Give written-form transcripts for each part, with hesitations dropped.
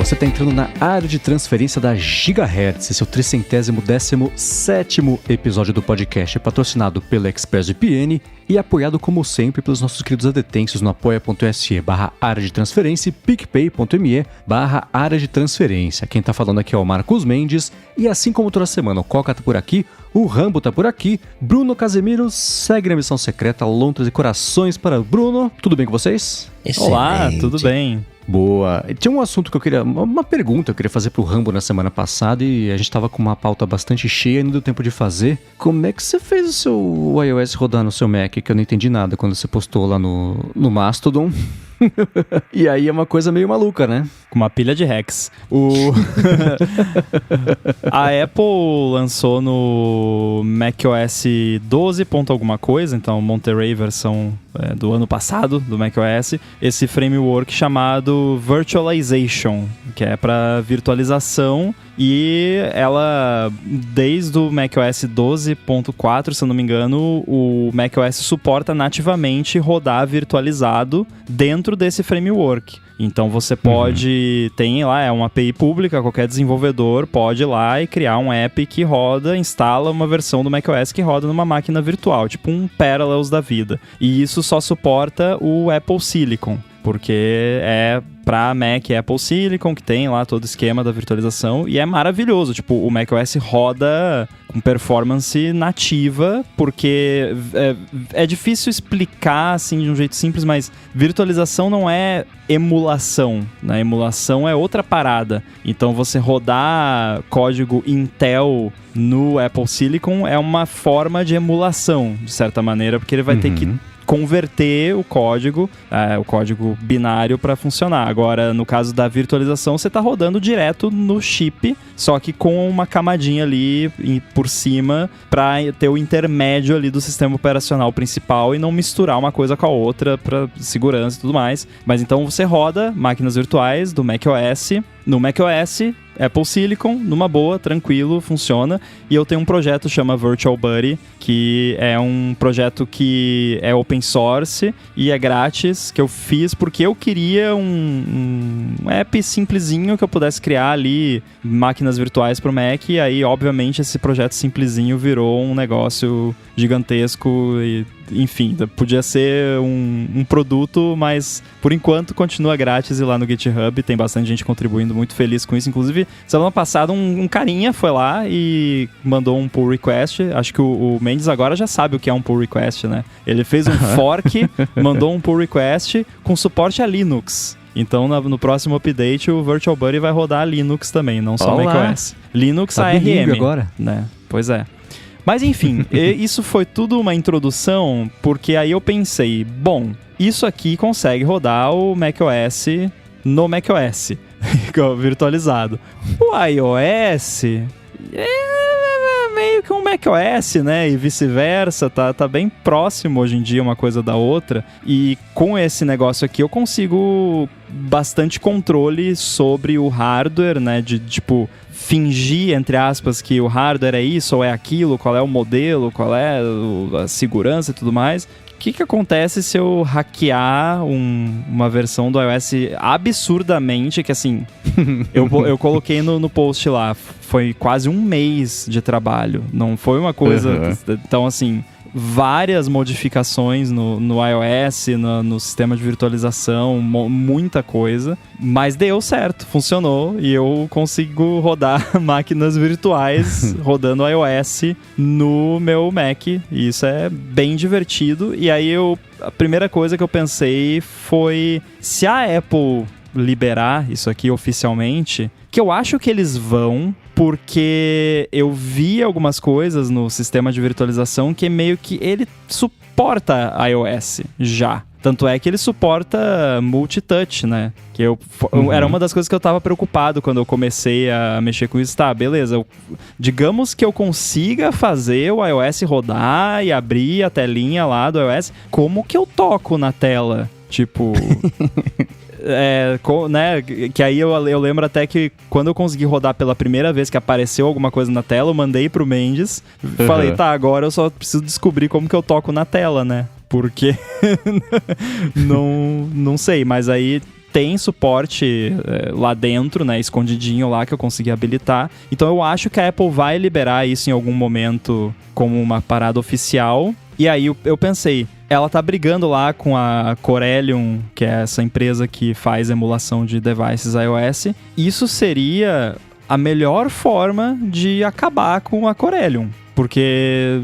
Você está entrando na área de transferência da Gigahertz. Esse é o 317º episódio do podcast, patrocinado pela ExpressVPN e apoiado, como sempre, pelos nossos queridos adetêncios no apoia.se/área de transferência e picpay.me/área de transferência. Quem está falando aqui é o Marcos Mendes, e assim como toda semana o Coca tá por aqui, o Rambo tá por aqui, Bruno Casemiro segue na missão secreta, lontras e corações para Bruno. Tudo bem com vocês? Excelente. Olá, tudo bem? Boa. Tinha um assunto que eu queria... Uma pergunta que eu queria fazer pro Rambo na semana passada e a gente tava com uma pauta bastante cheia e não deu tempo de fazer. Como é que você fez o seu iOS rodar no seu Mac? Que eu não entendi nada quando você postou lá no Mastodon. E aí é uma coisa meio maluca, né? Com uma pilha de hacks. A Apple lançou no macOS 12. Alguma coisa, então Monterey versão do ano passado do macOS, esse framework chamado Virtualization, que é para virtualização, e ela, desde o macOS 12.4, se eu não me engano, o macOS suporta nativamente rodar virtualizado dentro desse framework. Então você pode, tem lá, é uma API pública, qualquer desenvolvedor pode ir lá e criar um app que roda, instala uma versão do macOS que roda numa máquina virtual, tipo um Parallels da vida. E isso só suporta o Apple Silicon, porque é para Mac Apple Silicon, que tem lá todo o esquema da virtualização, e é maravilhoso. Tipo, o macOS roda com performance nativa, porque é difícil explicar assim de um jeito simples, mas virtualização não é emulação, né? Emulação é outra parada. Então você rodar código Intel no Apple Silicon é uma forma de emulação, de certa maneira, porque ele vai ter que converter o código binário para funcionar. Agora, no caso da virtualização, você está rodando direto no chip, só que com uma camadinha ali por cima para ter o intermédio ali do sistema operacional principal e não misturar uma coisa com a outra para segurança e tudo mais. Mas então você roda máquinas virtuais do macOS no macOS, Apple Silicon, numa boa, tranquilo, funciona. E eu tenho um projeto que chama Virtual Buddy, que é um projeto que é open source e é grátis, que eu fiz porque eu queria um app simplesinho que eu pudesse criar ali, máquinas virtuais para o Mac, e aí, obviamente, esse projeto simplesinho virou um negócio gigantesco e, enfim, podia ser um produto, mas por enquanto continua grátis, e lá no GitHub tem bastante gente contribuindo, muito feliz com isso. Inclusive, semana passada um carinha foi lá e mandou um pull request. Acho que o Mendes agora já sabe o que é um pull request, né? Ele fez um fork, mandou um pull request com suporte a Linux. Então, no próximo update, o Virtual Buddy vai rodar Linux também, não só macOS. Linux tá ARM, agora, né? Pois é. Mas enfim, isso foi tudo uma introdução, porque aí eu pensei, bom, isso aqui consegue rodar o macOS no macOS, virtualizado. O iOS é meio que um macOS, né? E vice-versa, tá bem próximo hoje em dia uma coisa da outra. E com esse negócio aqui eu consigo bastante controle sobre o hardware, né? De tipo, fingir, entre aspas, que o hardware é isso ou é aquilo, qual é o modelo, qual é a segurança e tudo mais. O que acontece se eu hackear uma versão do iOS absurdamente, que assim, eu coloquei no post lá, foi quase um mês de trabalho, não foi uma coisa, então assim, várias modificações no iOS, no sistema de virtualização, muita coisa, mas deu certo, funcionou, e eu consigo rodar máquinas virtuais rodando iOS no meu Mac, e isso é bem divertido. E aí a primeira coisa que eu pensei foi, se a Apple liberar isso aqui oficialmente, que eu acho que eles vão, porque eu vi algumas coisas no sistema de virtualização que meio que ele suporta iOS já. Tanto é que ele suporta multitouch, né? Que era uma das coisas que eu tava preocupado quando eu comecei a mexer com isso. Tá, beleza. Digamos que eu consiga fazer o iOS rodar e abrir a telinha lá do iOS. Como que eu toco na tela? Tipo... né, que aí eu lembro até que quando eu consegui rodar pela primeira vez, que apareceu alguma coisa na tela, eu mandei pro Mendes, falei, tá, agora eu só preciso descobrir como que eu toco na tela, né? Porque não sei, mas aí tem suporte lá dentro, né, escondidinho lá, que eu consegui habilitar. Então eu acho que a Apple vai liberar isso em algum momento como uma parada oficial. E aí eu pensei, ela tá brigando lá com a Corellium, que é essa empresa que faz emulação de devices iOS. Isso seria a melhor forma de acabar com a Corellium. Porque,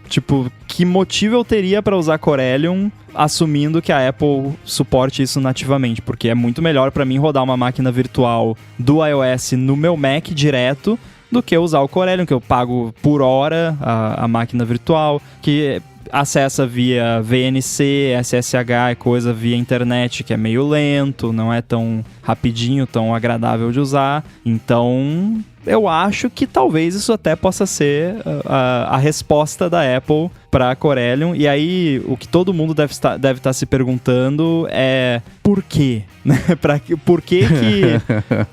tipo, que motivo eu teria pra usar Corellium assumindo que a Apple suporte isso nativamente? Porque é muito melhor pra mim rodar uma máquina virtual do iOS no meu Mac direto do que usar o Corellium, que eu pago por hora a máquina virtual, que acessa via VNC, SSH e coisa via internet, que é meio lento, não é tão rapidinho, tão agradável de usar. Então, eu acho que talvez isso até possa ser a resposta da Apple para a Corellium. E aí, o que todo mundo deve estar se perguntando é por quê? Por que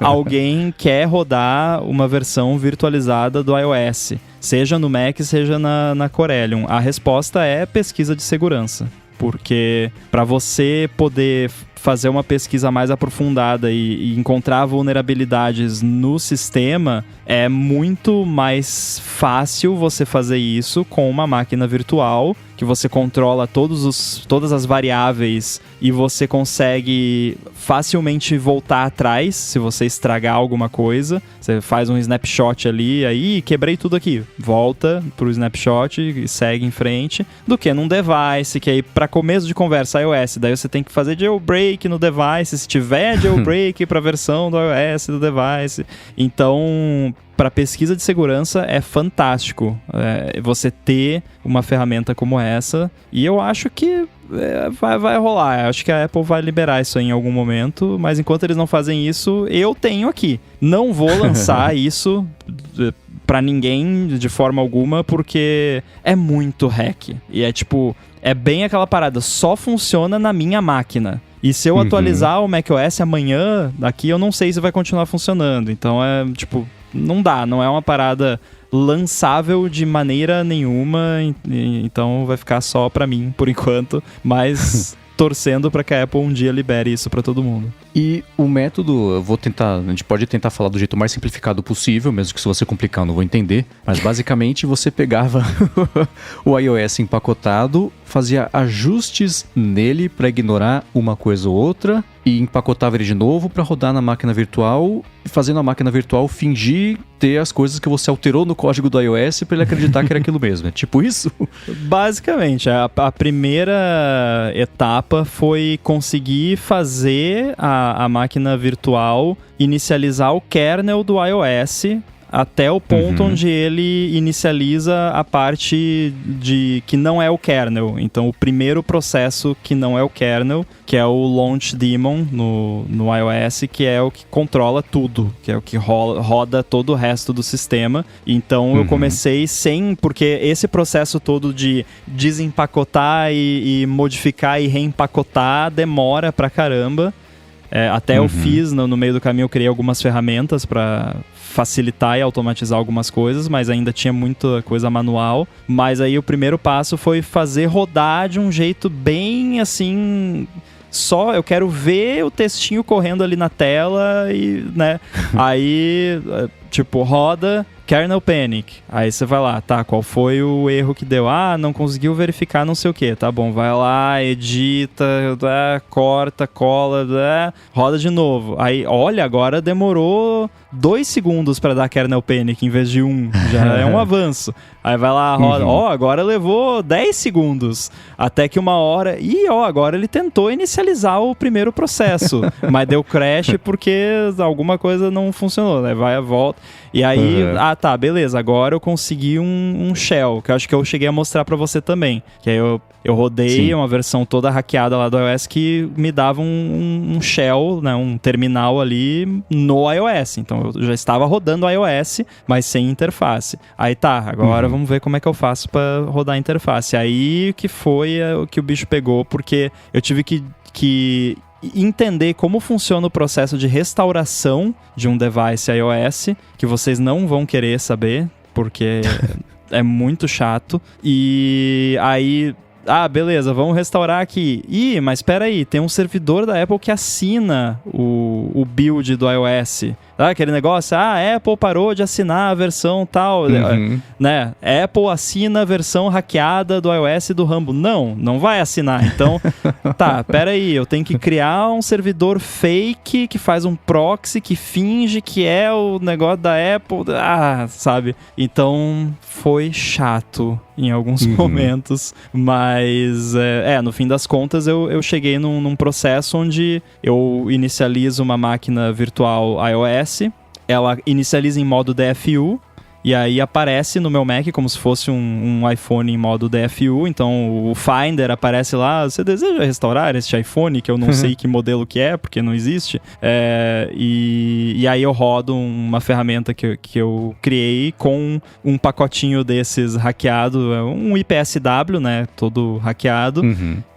alguém quer rodar uma versão virtualizada do iOS? Seja no Mac, seja na Corellium. A resposta é pesquisa de segurança. Porque para você poder fazer uma pesquisa mais aprofundada e encontrar vulnerabilidades no sistema, é muito mais fácil você fazer isso com uma máquina virtual, que você controla todas as variáveis e você consegue facilmente voltar atrás se você estragar alguma coisa. Você faz um snapshot ali, aí quebrei tudo aqui. Volta pro snapshot e segue em frente, do que num device, que aí para começo de conversa iOS, daí você tem que fazer jailbreak no device, se tiver jailbreak para a versão do iOS do device. Então, para pesquisa de segurança é fantástico você ter uma ferramenta como essa, e eu acho que vai rolar. Eu acho que a Apple vai liberar isso aí em algum momento, mas enquanto eles não fazem isso, eu tenho aqui. Não vou lançar isso para ninguém de forma alguma, porque é muito hack. E é bem aquela parada, só funciona na minha máquina. E se eu atualizar o macOS amanhã, daqui eu não sei se vai continuar funcionando. Então não dá, não é uma parada lançável de maneira nenhuma, então vai ficar só pra mim por enquanto, mas torcendo pra que a Apple um dia libere isso pra todo mundo. E o método, a gente pode tentar falar do jeito mais simplificado possível, mesmo que se você complicar eu não vou entender, mas basicamente você pegava o iOS empacotado, fazia ajustes nele para ignorar uma coisa ou outra e empacotava ele de novo para rodar na máquina virtual, e fazendo a máquina virtual fingir ter as coisas que você alterou no código do iOS para ele acreditar que era aquilo mesmo. É tipo isso? Basicamente, a primeira etapa foi conseguir fazer a máquina virtual inicializar o kernel do iOS até o ponto onde ele inicializa a parte que não é o kernel. Então, o primeiro processo que não é o kernel, que é o launch daemon no iOS, que é o que controla tudo, que é o que roda todo o resto do sistema. Então, eu comecei porque esse processo todo de desempacotar e modificar e reempacotar demora pra caramba. Até eu fiz, no meio do caminho, eu criei algumas ferramentas para facilitar e automatizar algumas coisas, mas ainda tinha muita coisa manual. Mas aí o primeiro passo foi fazer rodar de um jeito bem assim... Só eu quero ver o textinho correndo ali na tela e, né? Aí, roda kernel panic. Aí você vai lá, tá, qual foi o erro que deu? Não conseguiu verificar não sei o que. Tá bom, vai lá, edita, corta, cola, roda de novo. Aí, olha, agora demorou 2 segundos para dar kernel panic em vez de 1. Já é um avanço. Aí vai lá, roda. Agora levou 10 segundos. Até que uma hora... agora ele tentou inicializar o primeiro processo. Mas deu crash porque alguma coisa não funcionou, né? Vai, volta. E aí, tá, beleza. Agora eu consegui um shell, que eu acho que eu cheguei a mostrar pra você também. Que aí eu rodei uma versão toda hackeada lá do iOS que me dava um shell, né, um terminal ali no iOS. Então eu já estava rodando o iOS, mas sem interface. Aí tá, agora vamos ver como é que eu faço para rodar a interface. Aí que foi o que o bicho pegou, porque eu tive que entender como funciona o processo de restauração de um device iOS, que vocês não vão querer saber, porque é muito chato. E aí beleza, vamos restaurar aqui. Ih, mas espera aí, tem um servidor da Apple que assina o build do iOS. Aquele negócio, a Apple parou de assinar a versão tal, né? Apple assina a versão hackeada do iOS e do Rumble. Não vai assinar. Então, pera aí, eu tenho que criar um servidor fake que faz um proxy que finge que é o negócio da Apple, sabe? Então, foi chato em alguns momentos, mas no fim das contas eu cheguei num processo onde eu inicializo uma máquina virtual iOS, ela inicializa em modo DFU, e aí aparece no meu Mac como se fosse um iPhone em modo DFU, então o Finder aparece lá, você deseja restaurar este iPhone, que eu não sei que modelo que é, porque não existe, e aí eu rodo uma ferramenta que eu criei com um pacotinho desses hackeado, um IPSW, né, todo hackeado,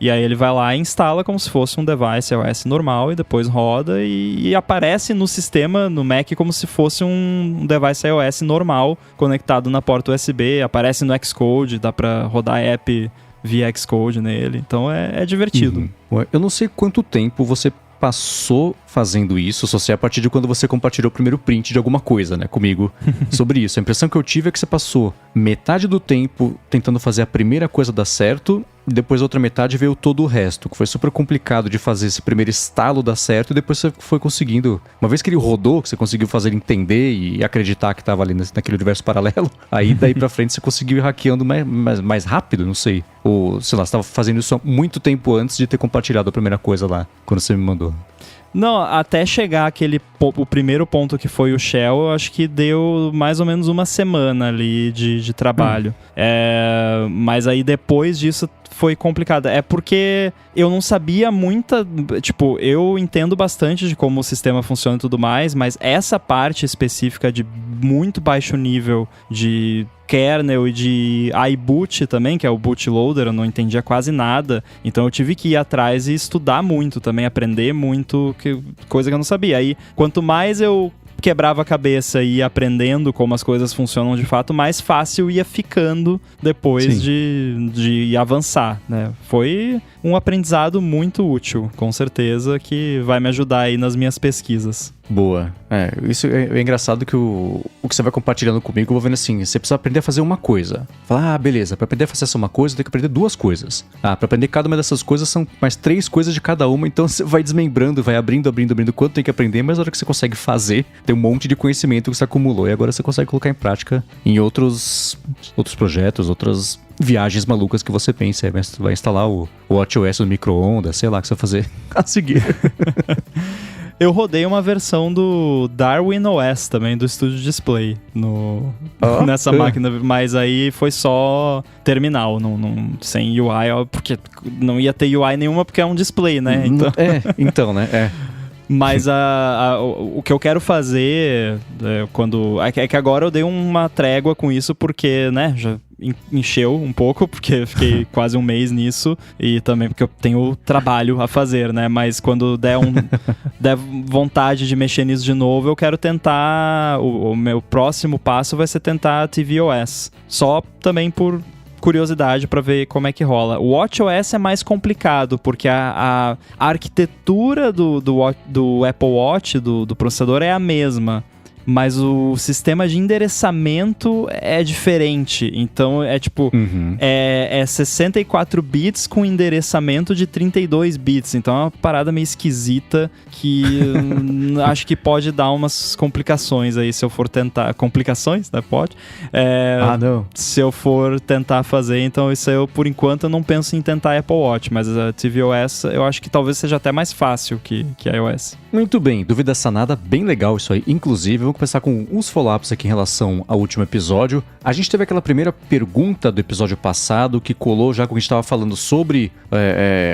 e aí ele vai lá e instala como se fosse um device iOS normal, e depois roda e aparece no sistema, no Mac, como se fosse um device iOS normal, conectado na porta USB, aparece no Xcode, dá pra rodar app via Xcode nele, então é divertido. Eu não sei quanto tempo você passou fazendo isso, só sei a partir de quando você compartilhou o primeiro print de alguma coisa, né, comigo, sobre isso. A impressão que eu tive é que você passou metade do tempo tentando fazer a primeira coisa dar certo, e depois a outra metade veio todo o resto, que foi super complicado de fazer esse primeiro estalo dar certo, e depois você foi conseguindo, uma vez que ele rodou, que você conseguiu fazer ele entender e acreditar que estava ali naquele universo paralelo, aí daí pra frente você conseguiu ir hackeando mais rápido, não sei. Ou, sei lá, você estava fazendo isso há muito tempo antes de ter compartilhado a primeira coisa lá, quando você me mandou. Não, até chegar o primeiro ponto que foi o Shell, eu acho que deu mais ou menos uma semana ali de trabalho. Mas aí depois disso foi complicado. É porque eu não sabia tipo, eu entendo bastante de como o sistema funciona e tudo mais, mas essa parte específica de muito baixo nível de kernel e de iBoot também, que é o bootloader, eu não entendia quase nada, então eu tive que ir atrás e estudar muito também, aprender muito, coisa que eu não sabia. Aí, quanto mais eu quebrava a cabeça e ia aprendendo como as coisas funcionam de fato, mais fácil ia ficando depois de avançar, né? Foi um aprendizado muito útil, com certeza, que vai me ajudar aí nas minhas pesquisas. Boa. Isso é engraçado que o que você vai compartilhando comigo, eu vou vendo assim, você precisa aprender a fazer uma coisa. Fala, beleza, pra aprender a fazer essa uma coisa, tem que aprender duas coisas. Pra aprender cada uma dessas coisas, são mais 3 coisas de cada uma, então você vai desmembrando, vai abrindo quanto tem que aprender, mas na hora que você consegue fazer, tem um monte de conhecimento que você acumulou, e agora você consegue colocar em prática em outros projetos, outras viagens malucas que você pensa. Você vai instalar o WatchOS no micro-ondas, sei lá, o que você vai fazer a seguir. Eu rodei uma versão do Darwin OS também, do Studio Display, nessa máquina, mas aí foi só terminal, sem UI, porque não ia ter UI nenhuma, porque é um display, né? Então, né? Mas o que eu quero fazer é que agora eu dei uma trégua com isso, porque, né, já encheu um pouco, porque eu fiquei quase um mês nisso, e também porque eu tenho trabalho a fazer, né? Mas quando der vontade de mexer nisso de novo, eu quero tentar, o meu próximo passo vai ser tentar tvOS, só também por curiosidade para ver como é que rola. O WatchOS é mais complicado, porque a arquitetura do Apple Watch, do processador, é a mesma, mas o sistema de endereçamento é diferente. Então é tipo, é 64 bits com endereçamento de 32 bits. Então é uma parada meio esquisita que acho que pode dar umas complicações aí se eu for tentar. Complicações, né? Pode? Não. Se eu for tentar fazer, então isso eu, por enquanto, eu não penso em tentar Apple Watch, mas a tvOS eu acho que talvez seja até mais fácil que iOS. Muito bem, dúvida sanada, bem legal isso aí. Inclusive, vamos começar com uns follow-ups aqui em relação ao último episódio. A gente teve aquela primeira pergunta do episódio passado que colou já quando a gente estava falando sobre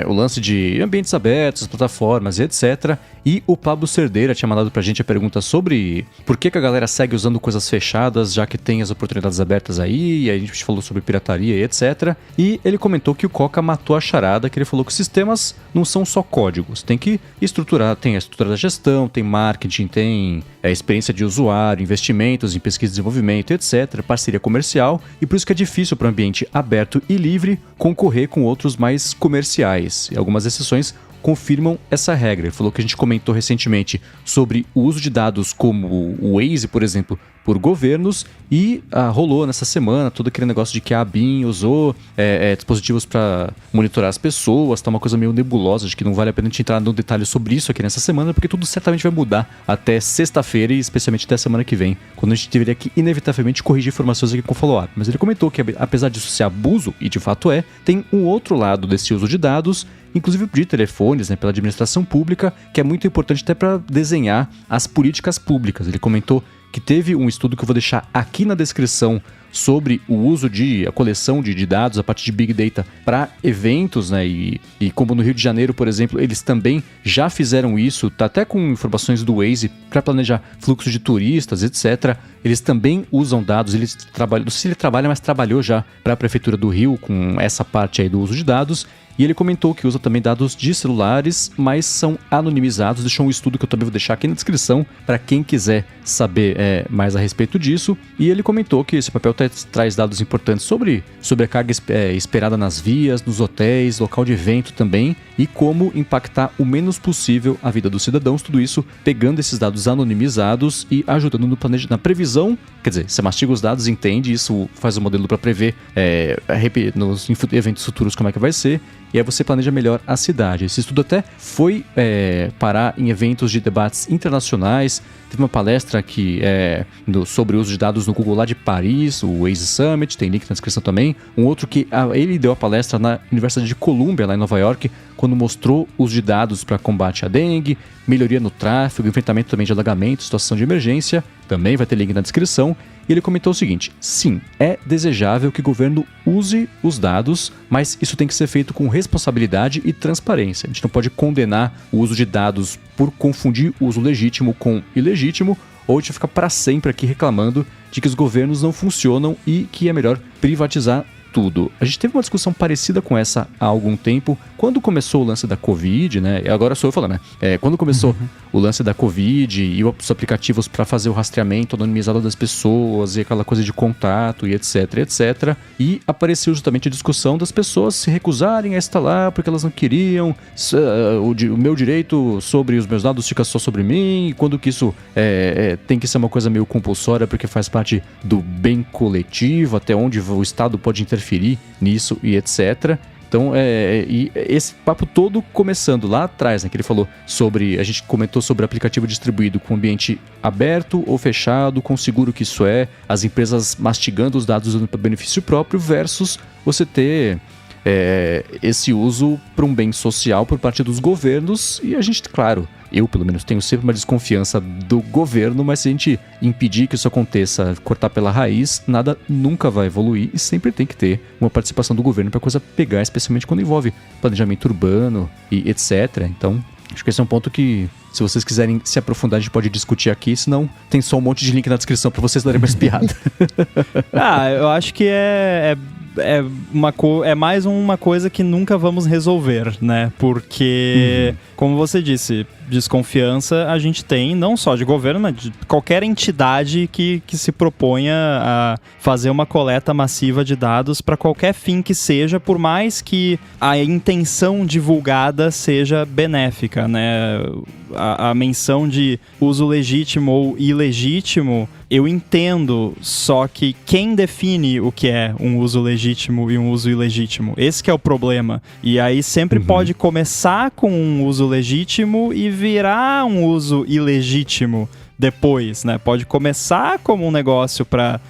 o lance de ambientes abertos, plataformas e etc. E o Pablo Cerdeira tinha mandado pra gente a pergunta sobre por que a galera segue usando coisas fechadas, já que tem as oportunidades abertas aí, e aí a gente falou sobre pirataria e etc. E ele comentou que o Coca matou a charada, que ele falou que sistemas não são só códigos, tem que estruturar, tem a estrutura da gestão, tem marketing, tem a experiência de usuário, investimentos em pesquisa e desenvolvimento, etc., parceria comercial, e por isso que é difícil para um ambiente aberto e livre concorrer com outros mais comerciais. E algumas exceções confirmam essa regra. Ele falou que a gente comentou recentemente sobre o uso de dados como o Waze, por exemplo, por governos, e rolou nessa semana todo aquele negócio de que a ABIN usou dispositivos para monitorar as pessoas, tá uma coisa meio nebulosa, de que não vale a pena a gente entrar no detalhe sobre isso aqui nessa semana, porque tudo certamente vai mudar até sexta-feira e especialmente até a semana que vem, quando a gente deveria que inevitavelmente corrigir informações aqui com follow-up. Mas ele comentou que apesar disso ser abuso, e de fato tem um outro lado desse uso de dados, inclusive de telefones, pela administração pública, que é muito importante até para desenhar as políticas públicas. Ele comentou que teve um estudo que eu vou deixar aqui na descrição sobre o uso a coleção de dados a partir de Big Data para eventos, e como no Rio de Janeiro, por exemplo, eles também já fizeram isso, tá até com informações do Waze para planejar fluxo de turistas, etc. Eles também usam dados, eles trabalham, não sei se ele trabalha, mas trabalhou já para a Prefeitura do Rio com essa parte aí do uso de dados. E ele comentou que usa também dados de celulares, mas são anonimizados. Deixou um estudo que eu também vou deixar aqui na descrição para quem quiser saber mais a respeito disso. E ele comentou que esse papel traz dados importantes sobre a carga esperada nas vias, nos hotéis, local de evento também, e como impactar o menos possível a vida dos cidadãos. Tudo isso pegando esses dados anonimizados e ajudando na previsão. Quer dizer, você mastiga os dados, entende, isso faz um modelo para prever nos eventos futuros como é que vai ser. E aí você planeja melhor a cidade. Esse estudo até foi parar em eventos de debates internacionais. Teve uma palestra aqui sobre o uso de dados no Google lá de Paris, o Waze Summit, tem link na descrição também. Um outro que ele deu a palestra na Universidade de Columbia, lá em Nova York, quando mostrou o uso de dados para combate à dengue, melhoria no tráfego, enfrentamento também de alagamento, situação de emergência. Também vai ter link na descrição. E ele comentou o seguinte: sim, é desejável que o governo use os dados, mas isso tem que ser feito com responsabilidade e transparência. A gente não pode condenar o uso de dados por confundir o uso legítimo com ilegítimo, ou a gente ficar para sempre aqui reclamando de que os governos não funcionam e que é melhor privatizar tudo. A gente teve uma discussão parecida com essa há algum tempo, quando começou o lance da Covid, agora sou eu falando, quando começou o lance da Covid e os aplicativos para fazer o rastreamento anonimizado das pessoas e aquela coisa de contato e etc, e apareceu justamente a discussão das pessoas se recusarem a instalar porque elas não queriam, o meu direito sobre os meus dados fica só sobre mim, e quando que isso tem que ser uma coisa meio compulsória porque faz parte do bem coletivo, até onde o Estado pode interferir nisso e etc. Então, e esse papo todo começando lá atrás, que ele falou sobre, a gente comentou sobre aplicativo distribuído com ambiente aberto ou fechado, quão seguro que isso é, as empresas mastigando os dados usando para benefício próprio versus você ter esse uso para um bem social por parte dos governos. E a gente, claro, eu pelo menos tenho sempre uma desconfiança do governo, mas se a gente impedir que isso aconteça, cortar pela raiz, nada nunca vai evoluir e sempre tem que ter uma participação do governo para a coisa pegar, especialmente quando envolve planejamento urbano e etc. Então, acho que esse é um ponto que, se vocês quiserem se aprofundar, a gente pode discutir aqui, senão tem só um monte de link na descrição para vocês darem mais piada. Eu acho que é mais uma coisa que nunca vamos resolver, Porque, como você disse, desconfiança a gente tem não só de governo, mas de qualquer entidade que se proponha a fazer uma coleta massiva de dados para qualquer fim que seja, por mais que a intenção divulgada seja benéfica, A menção de uso legítimo ou ilegítimo, eu entendo, só que quem define o que é um uso legítimo e um uso ilegítimo? Esse que é o problema. E aí sempre pode começar com um uso legítimo e virar um uso ilegítimo depois, Pode começar como um negócio para,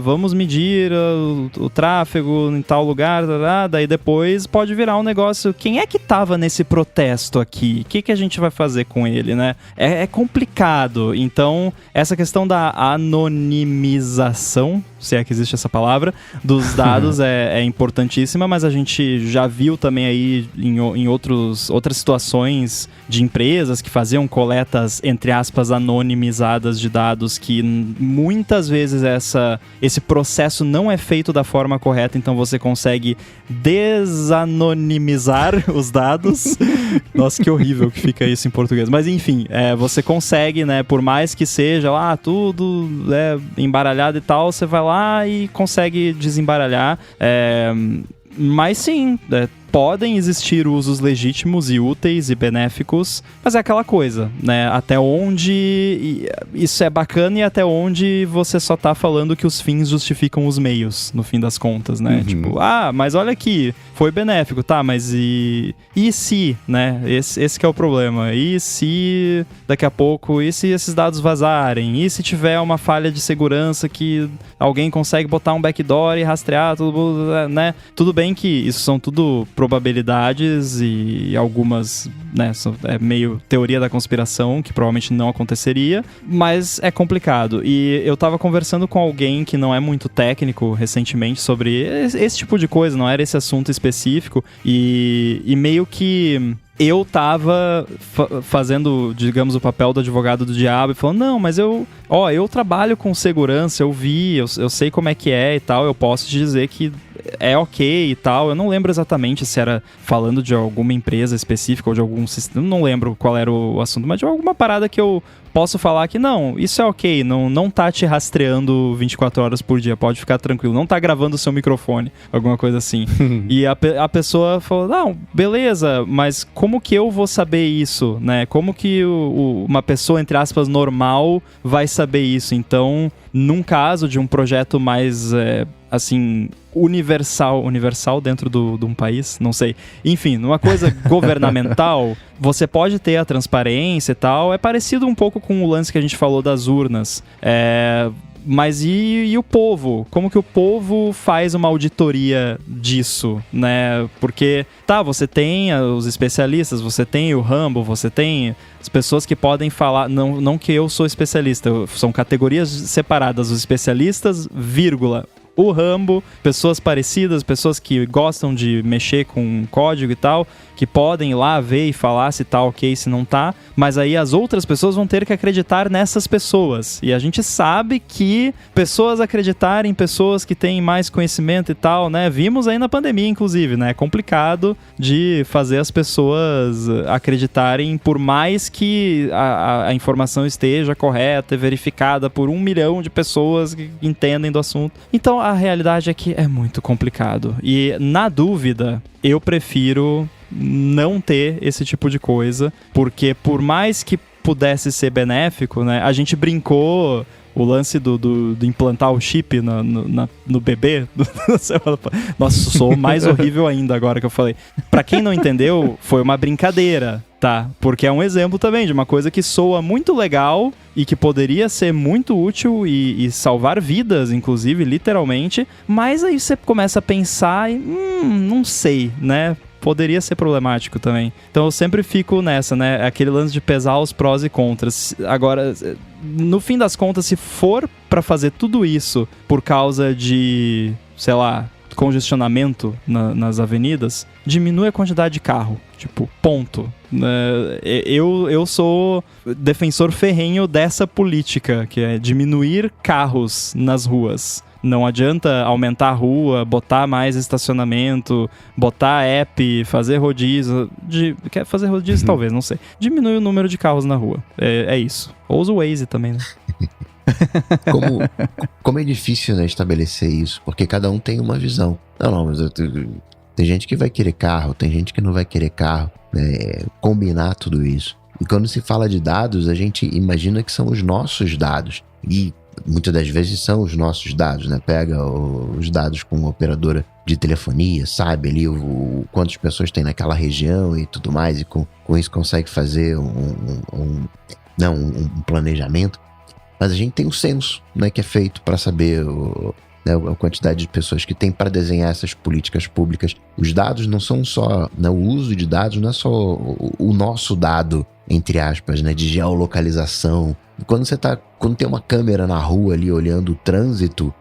vamos medir o tráfego em tal lugar, daí depois pode virar um negócio, quem é que tava nesse protesto aqui? O que a gente vai fazer com ele, É complicado. Então, essa questão da anonimização, se é que existe essa palavra, dos dados é importantíssima, mas a gente já viu também aí em outras situações de empresas que faziam coletas, entre aspas, anonimizadas de dados, que muitas vezes esse processo não é feito da forma correta, então você consegue desanonimizar os dados. Nossa, que horrível que fica isso em português. Mas enfim, você consegue, né, por mais que seja lá tudo embaralhado e tal, você vai lá e consegue desembaralhar. Mas sim, podem existir usos legítimos e úteis e benéficos, mas é aquela coisa, né? Até onde isso é bacana e até onde você só tá falando que os fins justificam os meios, no fim das contas, né? Tipo, mas olha aqui, foi benéfico, tá? Mas e se, né? Esse que é o problema. E se daqui a pouco, e se esses dados vazarem? E se tiver uma falha de segurança que alguém consegue botar um backdoor e rastrear tudo, né? Tudo bem que isso são tudo probabilidades e algumas, né, é meio teoria da conspiração, que provavelmente não aconteceria, mas é complicado. E eu tava conversando com alguém que não é muito técnico recentemente sobre esse tipo de coisa, não era esse assunto específico, e meio que eu tava fazendo, digamos, o papel do advogado do diabo e falando, não, mas eu trabalho com segurança, eu sei como é que é e tal, eu posso te dizer que é ok e tal. Eu não lembro exatamente se era falando de alguma empresa específica ou de algum sistema, não lembro qual era o assunto, mas de alguma parada que eu posso falar que não, isso é ok, não tá te rastreando 24 horas por dia, pode ficar tranquilo, não tá gravando o seu microfone, alguma coisa assim. E a pessoa falou, não, beleza, mas como que eu vou saber isso, né? Como que uma pessoa, entre aspas, normal vai saber isso? Então, num caso de um projeto mais, assim, universal dentro de um país, não sei. Enfim, numa coisa governamental, você pode ter a transparência e tal. É parecido um pouco com o lance que a gente falou das urnas. Mas e o povo? Como que o povo faz uma auditoria disso, né? Porque, você tem os especialistas, você tem o Rambo, você tem as pessoas que podem falar, não que eu sou especialista, são categorias separadas, os especialistas, vírgula, o Rambo, pessoas parecidas, pessoas que gostam de mexer com código e tal, que podem ir lá ver e falar se tá ok, se não tá, mas aí as outras pessoas vão ter que acreditar nessas pessoas. E a gente sabe que pessoas acreditarem em pessoas que têm mais conhecimento e tal, né? Vimos aí na pandemia, inclusive, né? É complicado de fazer as pessoas acreditarem, por mais que a informação esteja correta e verificada por 1 milhão de pessoas que entendem do assunto. Então, a realidade é que é muito complicado. E, na dúvida, eu prefiro não ter esse tipo de coisa, porque por mais que pudesse ser benéfico, né? A gente brincou o lance do implantar o chip no bebê. Nossa, sou mais horrível ainda agora que eu falei. Pra quem não entendeu, foi uma brincadeira, tá? Porque é um exemplo também de uma coisa que soa muito legal e que poderia ser muito útil e salvar vidas, inclusive, literalmente. Mas aí você começa a pensar e, não sei, né? Poderia ser problemático também. Então eu sempre fico nessa, né? Aquele lance de pesar os prós e contras. Agora, no fim das contas, se for pra fazer tudo isso por causa de, sei lá, congestionamento nas avenidas, diminui a quantidade de carro. Tipo, ponto. Eu sou defensor ferrenho dessa política, que é diminuir carros nas ruas. Não adianta aumentar a rua, botar mais estacionamento, botar app, fazer rodízio. Quer fazer rodízio? Talvez, não sei. Diminui o número de carros na rua. É isso. Ou usa o Waze também, né? Como é difícil, né, estabelecer isso, porque cada um tem uma visão. Não, mas tem gente que vai querer carro, tem gente que não vai querer carro, né? Combinar tudo isso. E quando se fala de dados, a gente imagina que são os nossos dados. E muitas das vezes são os nossos dados, né? Pega os dados com uma operadora de telefonia, sabe ali quantas pessoas tem naquela região e tudo mais, e com isso consegue fazer um planejamento. Mas a gente tem um censo, né, que é feito para saber a quantidade de pessoas que tem para desenhar essas políticas públicas. Os dados não são só, né, o uso de dados não é só o nosso dado, entre aspas, né, de geolocalização. Quando tem uma câmera na rua ali olhando o trânsito,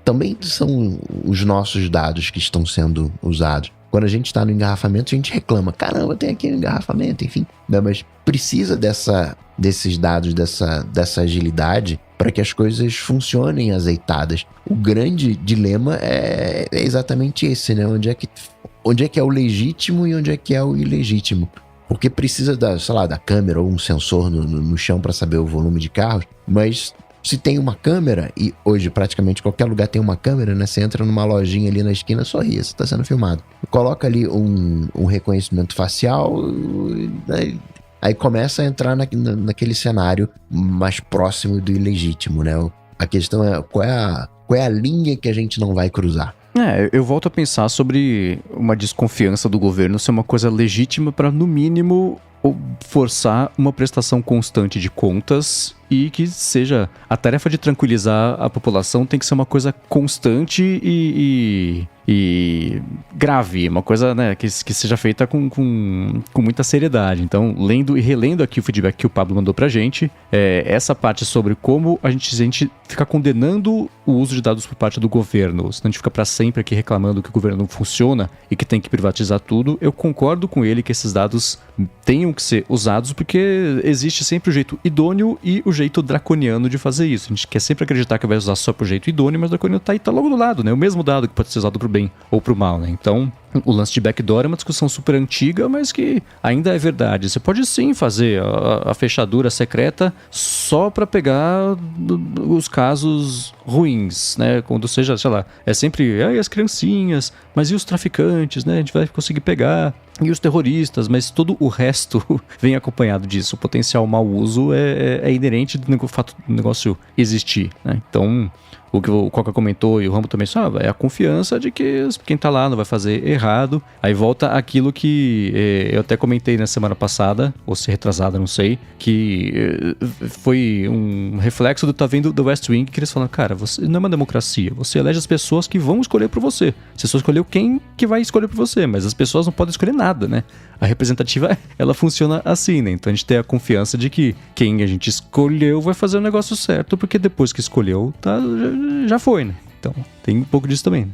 também são os nossos dados que estão sendo usados. Quando a gente está no engarrafamento, a gente reclama, caramba, tem aqui um engarrafamento, enfim. Mas precisa desses dados, dessa agilidade para que as coisas funcionem azeitadas. O grande dilema é exatamente esse, né? Onde é que é o legítimo e onde é que é o ilegítimo. Porque precisa da câmera ou um sensor no chão para saber o volume de carros, mas se tem uma câmera, e hoje praticamente qualquer lugar tem uma câmera, né? Você entra numa lojinha ali na esquina, sorri, você está sendo filmado. Coloca ali um reconhecimento facial, aí começa a entrar naquele cenário mais próximo do ilegítimo, né? A questão é qual é a linha que a gente não vai cruzar. Eu volto a pensar sobre uma desconfiança do governo ser uma coisa legítima para, no mínimo, forçar uma prestação constante de contas e que seja a tarefa de tranquilizar a população tem que ser uma coisa constante e grave, uma coisa, né, que seja feita com muita seriedade. Então, lendo e relendo aqui o feedback que o Pablo mandou pra gente, essa parte sobre como a gente fica condenando o uso de dados por parte do governo, senão a gente fica pra sempre aqui reclamando que o governo não funciona e que tem que privatizar tudo. Eu concordo com ele que esses dados tenham que ser usados porque existe sempre o jeito idôneo e o jeito draconiano de fazer isso. A gente quer sempre acreditar que vai usar só pro jeito idôneo, mas o draconiano tá logo do lado, né? O mesmo dado que pode ser usado pro bem ou pro mal, né? Então, o lance de backdoor é uma discussão super antiga, mas que ainda é verdade. Você pode sim fazer a fechadura secreta só para pegar os casos ruins, né? Quando seja, sei lá, é sempre as criancinhas, mas e os traficantes, né? A gente vai conseguir pegar. E os terroristas, mas todo o resto vem acompanhado disso. O potencial mau uso é inerente do fato do negócio existir, né? Então, o que o Coca comentou e o Rambo também é a confiança de que quem tá lá não vai fazer errado. Aí volta aquilo que eu até comentei na semana passada, ou se retrasada, não sei, que foi um reflexo do tá vendo do West Wing, que eles falam, cara, você não é uma democracia, você elege as pessoas que vão escolher por você. Você só escolheu quem que vai escolher por você, mas as pessoas não podem escolher nada, né? A representativa, ela funciona assim, né? Então a gente tem a confiança de que quem a gente escolheu vai fazer o negócio certo, porque depois que escolheu, já foi, né? Então, tem um pouco disso também.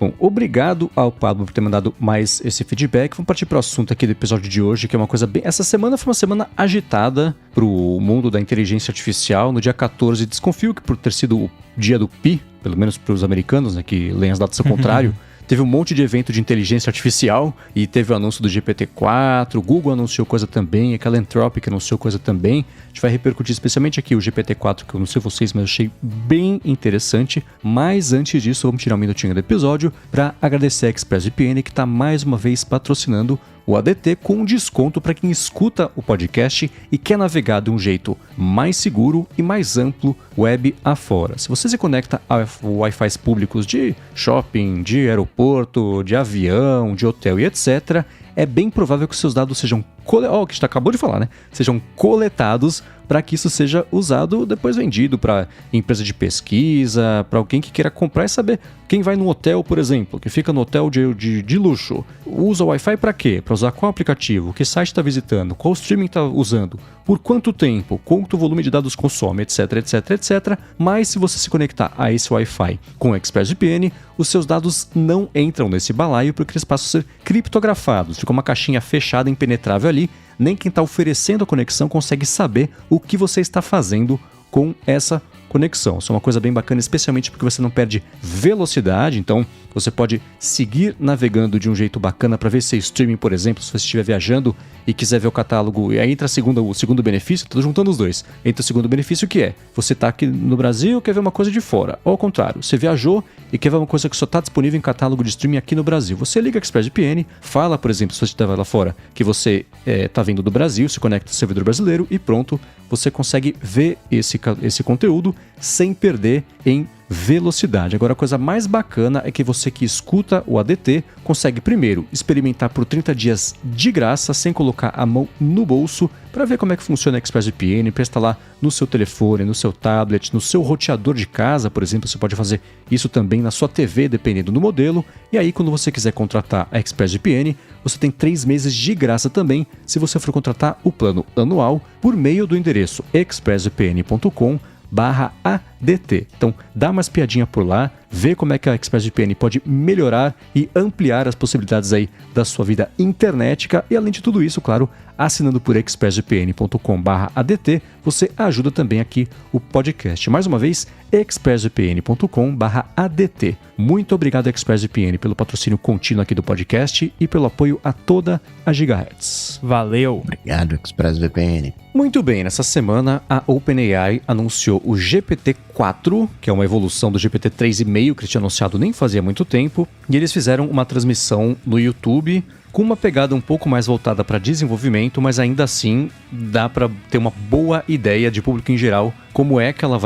Bom, obrigado ao Pablo por ter mandado mais esse feedback. Vamos partir para o assunto aqui do episódio de hoje, que é uma coisa bem... Essa semana foi uma semana agitada pro mundo da inteligência artificial. No dia 14, desconfio que por ter sido o dia do Pi, pelo menos para os americanos, né, que leem as datas ao contrário, teve um monte de evento de inteligência artificial e teve o anúncio do GPT-4, o Google anunciou coisa também, aquela Anthropic anunciou coisa também. A gente vai repercutir especialmente aqui o GPT-4, que eu não sei vocês, mas eu achei bem interessante. Mas antes disso, vamos tirar um minutinho do episódio para agradecer a ExpressVPN, que está mais uma vez patrocinando o ADT com desconto para quem escuta o podcast e quer navegar de um jeito mais seguro e mais amplo web afora. Se você se conecta a Wi-Fi públicos de shopping, de aeroporto, de avião, de hotel e etc., é bem provável que seus dados sejam que a gente acabou de falar, né? Sejam coletados para que isso seja usado, depois vendido para empresa de pesquisa, para alguém que queira comprar e saber. Quem vai no hotel, por exemplo, que fica no hotel de luxo, usa o Wi-Fi para quê? Para usar qual aplicativo? Que site está visitando? Qual streaming está usando? Por quanto tempo? Quanto volume de dados consome? Etc, etc, etc. Mas se você se conectar a esse Wi-Fi com o ExpressVPN, os seus dados não entram nesse balaio porque eles passam a ser criptografados. Fica uma caixinha fechada, impenetrável ali. Nem quem está oferecendo a conexão consegue saber o que você está fazendo com essa conexão. Isso é uma coisa bem bacana, especialmente porque você não perde velocidade, então você pode seguir navegando de um jeito bacana para ver se é streaming, por exemplo, se você estiver viajando e quiser ver o catálogo, e aí entra o segundo benefício, estou juntando os dois, entra o segundo benefício que é, você está aqui no Brasil e quer ver uma coisa de fora, ou ao contrário, você viajou e quer ver uma coisa que só está disponível em catálogo de streaming aqui no Brasil, você liga a ExpressVPN, fala, por exemplo, se você estiver lá fora, que você está vindo do Brasil, se conecta ao servidor brasileiro e pronto, você consegue ver esse conteúdo sem perder em velocidade. Agora, a coisa mais bacana é que você que escuta o ADT consegue primeiro experimentar por 30 dias de graça, sem colocar a mão no bolso, para ver como é que funciona a ExpressVPN, para instalar no seu telefone, no seu tablet, no seu roteador de casa, por exemplo. Você pode fazer isso também na sua TV, dependendo do modelo. E aí, quando você quiser contratar a ExpressVPN, você tem 3 meses de graça também, se você for contratar o plano anual por meio do endereço expressvpn.com/ADT. expressvpn.com/adt. Então, dá umas piadinhas por lá, vê como é que a ExpressVPN pode melhorar e ampliar as possibilidades aí da sua vida internética. E além de tudo isso, claro, assinando por expressvpn.com/adt, você ajuda também aqui o podcast. Mais uma vez, expressvpn.com/adt. Muito obrigado, ExpressVPN, pelo patrocínio contínuo aqui do podcast e pelo apoio a toda a Gigahertz. Valeu! Obrigado, ExpressVPN. Muito bem, nessa semana a OpenAI anunciou o GPT-4, que é uma evolução do GPT-3,5 que eles tinham anunciado nem fazia muito tempo, e eles fizeram uma transmissão no YouTube com uma pegada um pouco mais voltada para desenvolvimento, mas ainda assim dá para ter uma boa ideia de público em geral como é que ela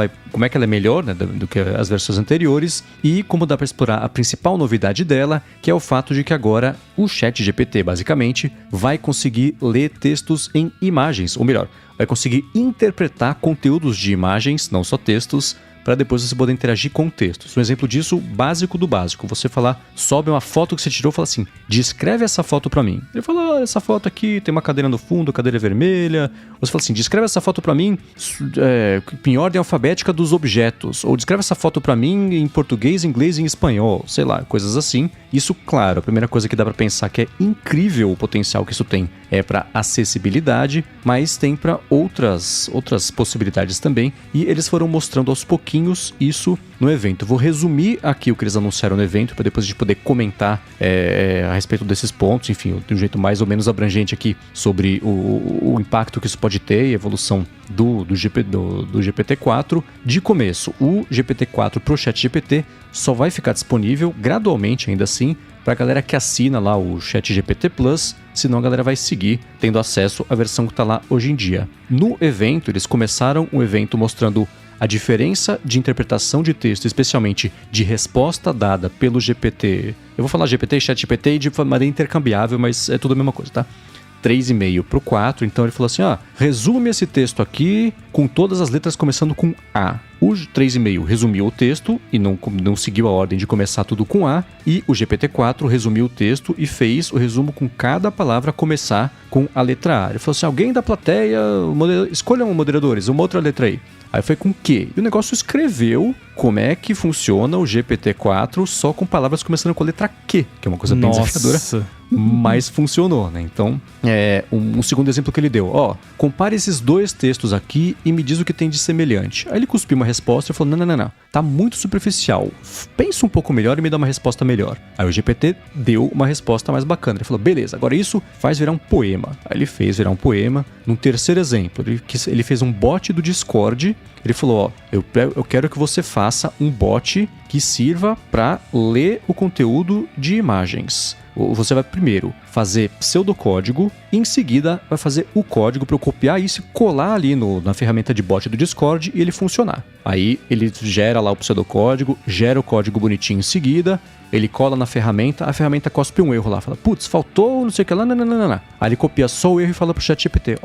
é melhor, né, do que as versões anteriores, e como dá para explorar a principal novidade dela, que é o fato de que agora o ChatGPT, basicamente, vai conseguir ler textos em imagens, ou melhor, vai conseguir interpretar conteúdos de imagens, não só textos, para depois você poder interagir com textos. Um exemplo disso, básico do básico. Você sobe uma foto que você tirou e fala assim, descreve essa foto para mim. Ele fala, essa foto aqui tem uma cadeira no fundo, cadeira vermelha. Você fala assim, descreve essa foto para mim em ordem alfabética dos objetos. Ou descreve essa foto para mim em português, inglês e em espanhol. Sei lá, coisas assim. Isso, claro, a primeira coisa que dá para pensar que é incrível o potencial que isso tem é para acessibilidade, mas tem para outras possibilidades também. E eles foram mostrando aos pouquinhos isso no evento. Vou resumir aqui o que eles anunciaram no evento, para depois a gente poder comentar a respeito desses pontos, enfim, de um jeito mais ou menos abrangente aqui sobre o impacto que isso pode ter e a evolução do GPT-4. De começo, o GPT-4 pro ChatGPT só vai ficar disponível gradualmente, ainda assim, para a galera que assina lá o ChatGPT Plus, senão a galera vai seguir tendo acesso à versão que está lá hoje em dia. No evento, eles começaram um evento mostrando a diferença de interpretação de texto, especialmente de resposta dada pelo GPT. Eu vou falar GPT e ChatGPT de maneira intercambiável, mas é tudo a mesma coisa, tá? 3,5 pro 4, então ele falou assim, resume esse texto aqui com todas as letras começando com A. O 3,5 resumiu o texto e não seguiu a ordem de começar tudo com A, e o GPT-4 resumiu o texto e fez o resumo com cada palavra começar com a letra A. Ele falou assim, alguém da plateia, escolham moderadores, uma outra letra aí. Aí foi com Q. E o negócio escreveu como é que funciona o GPT-4 só com palavras começando com a letra Q, que é uma coisa bem desafiadora, mas funcionou, né? Então, um segundo exemplo que ele deu. Compare esses dois textos aqui e me diz o que tem de semelhante. Aí ele cuspiu uma resposta e falou, não, tá muito superficial. Pensa um pouco melhor e me dá uma resposta melhor. Aí o GPT deu uma resposta mais bacana. Ele falou, beleza, agora isso faz virar um poema. Aí ele fez virar um poema. Num terceiro exemplo, ele fez um bot do Discord. Ele falou, eu quero que você faça um bot que sirva para ler o conteúdo de imagens. Você vai primeiro fazer pseudocódigo e em seguida vai fazer o código para eu copiar isso e colar ali na ferramenta de bot do Discord e ele funcionar. Aí ele gera lá o pseudocódigo, gera o código bonitinho em seguida, ele cola na ferramenta, a ferramenta cospe um erro lá, fala, putz, faltou não sei o que lá, não. Aí ele copia só o erro e fala pro ChatGPT,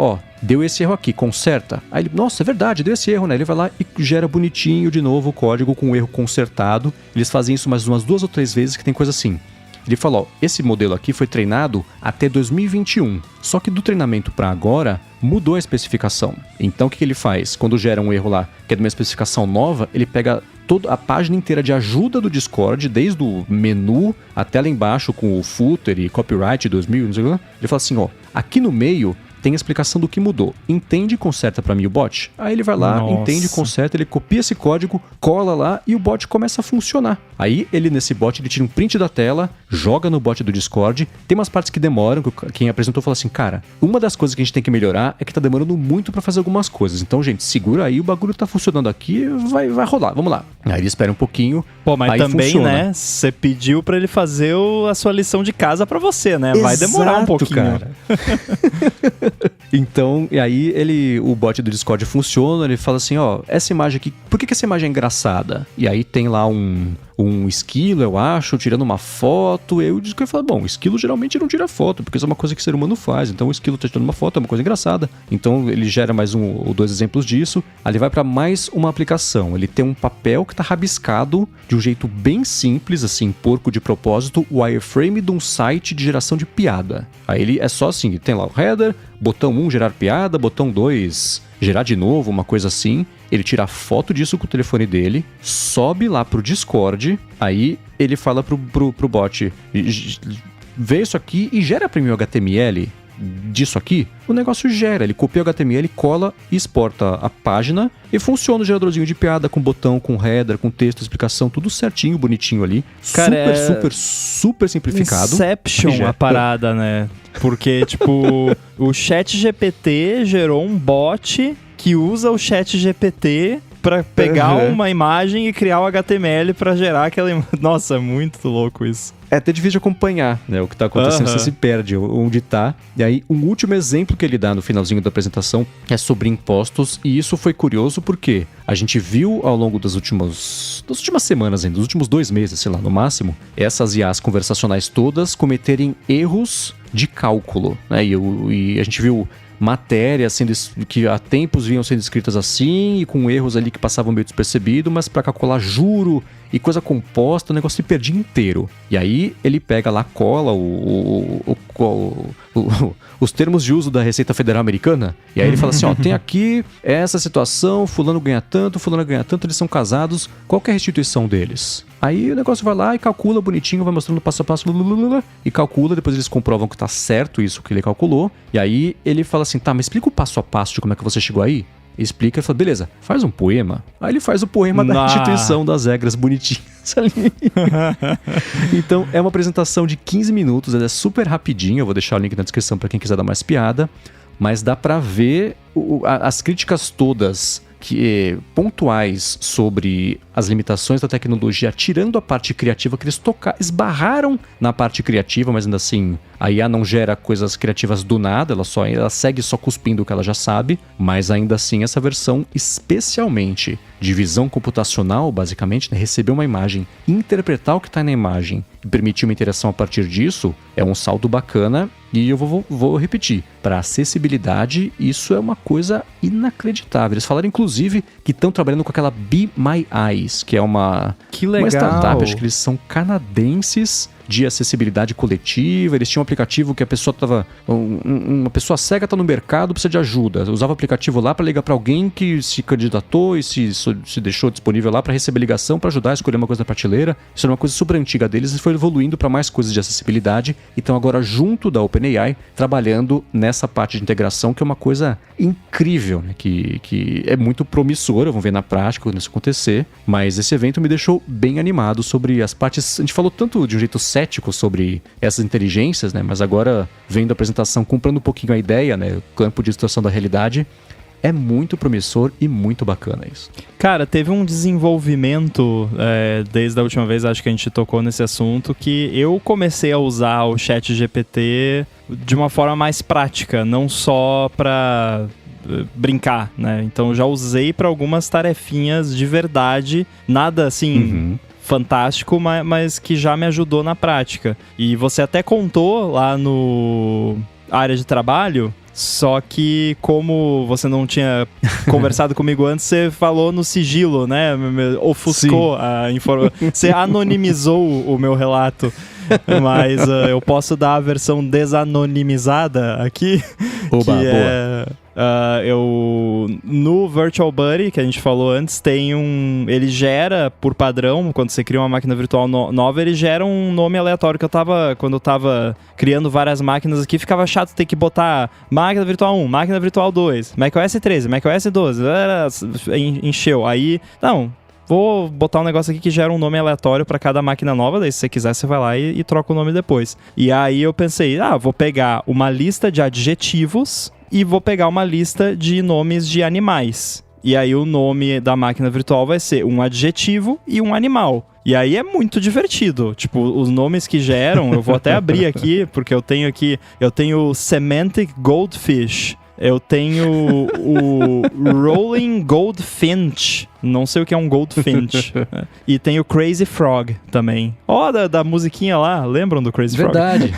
deu esse erro aqui, conserta. Aí ele, nossa, é verdade, deu esse erro, né? Ele vai lá e gera bonitinho de novo o código com o erro consertado. Eles fazem isso mais umas 2 ou 3 vezes que tem coisa assim. Ele falou, esse modelo aqui foi treinado até 2021, só que do treinamento para agora mudou a especificação. Então o que ele faz? Quando gera um erro lá, que é de uma especificação nova, ele pega toda a página inteira de ajuda do Discord, desde o menu até lá embaixo com o footer e copyright 2000, não sei o que. Ele fala assim, aqui no meio tem a explicação do que mudou. Entende e conserta para mim o bot? Aí ele vai lá, entende, conserta, ele copia esse código, cola lá e o bot começa a funcionar. Aí ele nesse bot, ele tira um print da tela, joga no bot do Discord. Tem umas partes que demoram, quem apresentou falou assim, cara, uma das coisas que a gente tem que melhorar é que tá demorando muito para fazer algumas coisas. Então, gente, segura aí, o bagulho tá funcionando aqui, vai rolar, vamos lá. Aí ele espera um pouquinho. Pô, mas aí também, funciona. né, você pediu para ele fazer a sua lição de casa para você, né? Vai demorar um pouquinho. Cara. Então, e aí o bot do Discord funciona, ele fala assim, essa imagem aqui, por que essa imagem é engraçada? E aí tem lá um esquilo, eu acho, tirando uma foto, e aí o Discord fala, bom, o esquilo geralmente não tira foto, porque isso é uma coisa que o ser humano faz, então o esquilo tá tirando uma foto, é uma coisa engraçada. Então ele gera mais 1 ou 2 exemplos disso, aí ele vai para mais uma aplicação, ele tem um papel que tá rabiscado de um jeito bem simples, assim, porco de propósito, o wireframe de um site de geração de piada. Aí ele é só assim, tem lá o header, botão 1 gerar piada, botão 2 gerar de novo, uma coisa assim. Ele tira a foto disso com o telefone dele, sobe lá pro Discord, aí ele fala pro bot, vê isso aqui e gera pra mim o HTML disso aqui. O negócio gera, ele copia o HTML, cola e exporta a página e funciona o geradorzinho de piada com botão, com header, com texto, explicação, tudo certinho, bonitinho ali. Cara, super simplificado. Inception a parada, né? Porque, tipo, o ChatGPT gerou um bot que usa o ChatGPT pra pegar uma imagem e criar o HTML pra gerar aquela imagem. Nossa, é muito louco isso. É até difícil de acompanhar, né, o que tá acontecendo, você se perde onde tá. E aí, um último exemplo que ele dá no finalzinho da apresentação é sobre impostos, e isso foi curioso porque a gente viu ao longo das últimas semanas ainda, dos últimos 2 meses, sei lá, no máximo, essas IAs conversacionais todas cometerem erros de cálculo, né, e a gente viu matérias que há tempos vinham sendo escritas assim e com erros ali que passavam meio despercebido, mas para calcular juro e coisa composta, o negócio se perdia inteiro. E aí ele pega lá, cola os termos de uso da Receita Federal Americana, e aí ele fala assim, ó, tem aqui essa situação, fulano ganha tanto, eles são casados, qual que é a restituição deles? Aí o negócio vai lá e calcula bonitinho, vai mostrando passo a passo, e calcula, depois eles comprovam que tá certo isso que ele calculou, e aí ele fala assim, tá, mas explica o passo a passo de como é que você chegou aí? Explica e fala, beleza, faz um poema. Aí ele faz o poema da restituição das regras bonitinhas ali. Então é uma apresentação de 15 minutos, ela é super rapidinha, eu vou deixar o link na descrição pra quem quiser dar mais piada, mas dá pra ver as críticas todas pontuais sobre as limitações da tecnologia, tirando a parte criativa, que eles esbarraram na parte criativa, mas ainda assim a IA não gera coisas criativas do nada, ela segue só cuspindo o que ela já sabe, mas ainda assim essa versão, especialmente de visão computacional, basicamente, né, receber uma imagem, interpretar o que está na imagem e permitir uma interação a partir disso, é um salto bacana. E eu vou repetir, para acessibilidade, isso é uma coisa inacreditável. Eles falaram, inclusive, que estão trabalhando com aquela Be My Eyes, que é uma startup, acho que eles são canadenses, de acessibilidade coletiva. Eles tinham um aplicativo que a pessoa uma pessoa cega tá no mercado, precisa de ajuda. Usava o aplicativo lá para ligar para alguém que se candidatou e se deixou disponível lá para receber ligação, para ajudar a escolher uma coisa da prateleira. Isso era uma coisa super antiga deles e foi evoluindo para mais coisas de acessibilidade. Então agora, junto da OpenAI, trabalhando nessa parte de integração, que é uma coisa incrível, né? Que é muito promissora. Vamos ver na prática quando isso acontecer. Mas esse evento me deixou bem animado sobre as partes. A gente falou tanto de um jeito cético sobre essas inteligências, né? Mas agora, vendo a apresentação, comprando um pouquinho a ideia, né? O campo de distorção da realidade, é muito promissor e muito bacana isso. Cara, teve um desenvolvimento desde a última vez, acho que a gente tocou nesse assunto, que eu comecei a usar o ChatGPT de uma forma mais prática, não só para brincar, né? Então já usei para algumas tarefinhas de verdade, nada assim fantástico, mas que já me ajudou na prática. E você até contou lá no área de trabalho, só que como você não tinha conversado comigo antes, você falou no sigilo, né? Ofuscou a informação. Você anonimizou o meu relato. Mas eu posso dar a versão desanonimizada aqui. Oba, que boa. No Virtual Buddy, que a gente falou antes, ele gera, por padrão, quando você cria uma máquina virtual nova, ele gera um nome aleatório, que quando eu tava criando várias máquinas aqui, ficava chato ter que botar máquina virtual 1, máquina virtual 2, macOS 13, macOS 12, encheu. Aí, não, vou botar um negócio aqui que gera um nome aleatório para cada máquina nova, daí se você quiser você vai lá e troca o nome depois. E aí eu pensei, vou pegar uma lista de adjetivos e vou pegar uma lista de nomes de animais. E aí o nome da máquina virtual vai ser um adjetivo e um animal. E aí é muito divertido. Tipo, os nomes que geram, eu vou até abrir aqui, porque eu tenho Semantic Goldfish. Eu tenho o Rolling Goldfinch. Não sei o que é um Goldfinch. E tem o Crazy Frog também. Da musiquinha lá, lembram do Crazy Frog? Verdade.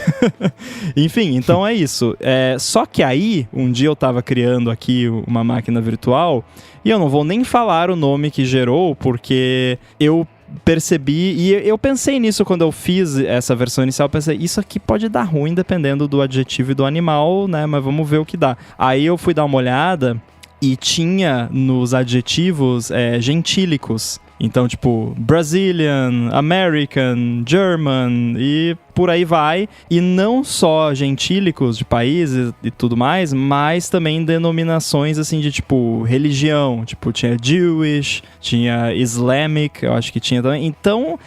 Enfim, então é isso. Só que aí, um dia eu tava criando aqui uma máquina virtual e eu não vou nem falar o nome que gerou, porque eu percebi, e eu pensei nisso quando eu fiz essa versão inicial, eu pensei, isso aqui pode dar ruim dependendo do adjetivo e do animal, né, mas vamos ver o que dá. Aí eu fui dar uma olhada e tinha nos adjetivos gentílicos. Então, tipo, Brazilian, American, German e por aí vai. E não só gentílicos de países e tudo mais, mas também denominações, assim, de, tipo, religião. Tipo, tinha Jewish, tinha Islamic, eu acho que tinha também. Então,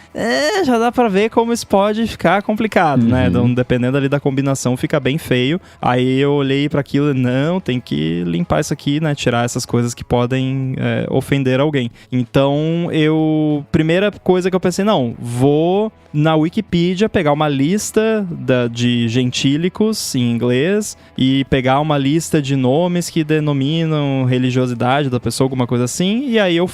já dá pra ver como isso pode ficar complicado, né? Então, dependendo ali da combinação, fica bem feio. Aí eu olhei pra aquilo e, não, tem que limpar isso aqui, né? Tirar essas coisas que podem ofender alguém. Então, primeira coisa que eu pensei, não, vou na Wikipedia pegar uma lista de gentílicos em inglês e pegar uma lista de nomes que denominam religiosidade da pessoa, alguma coisa assim, e aí eu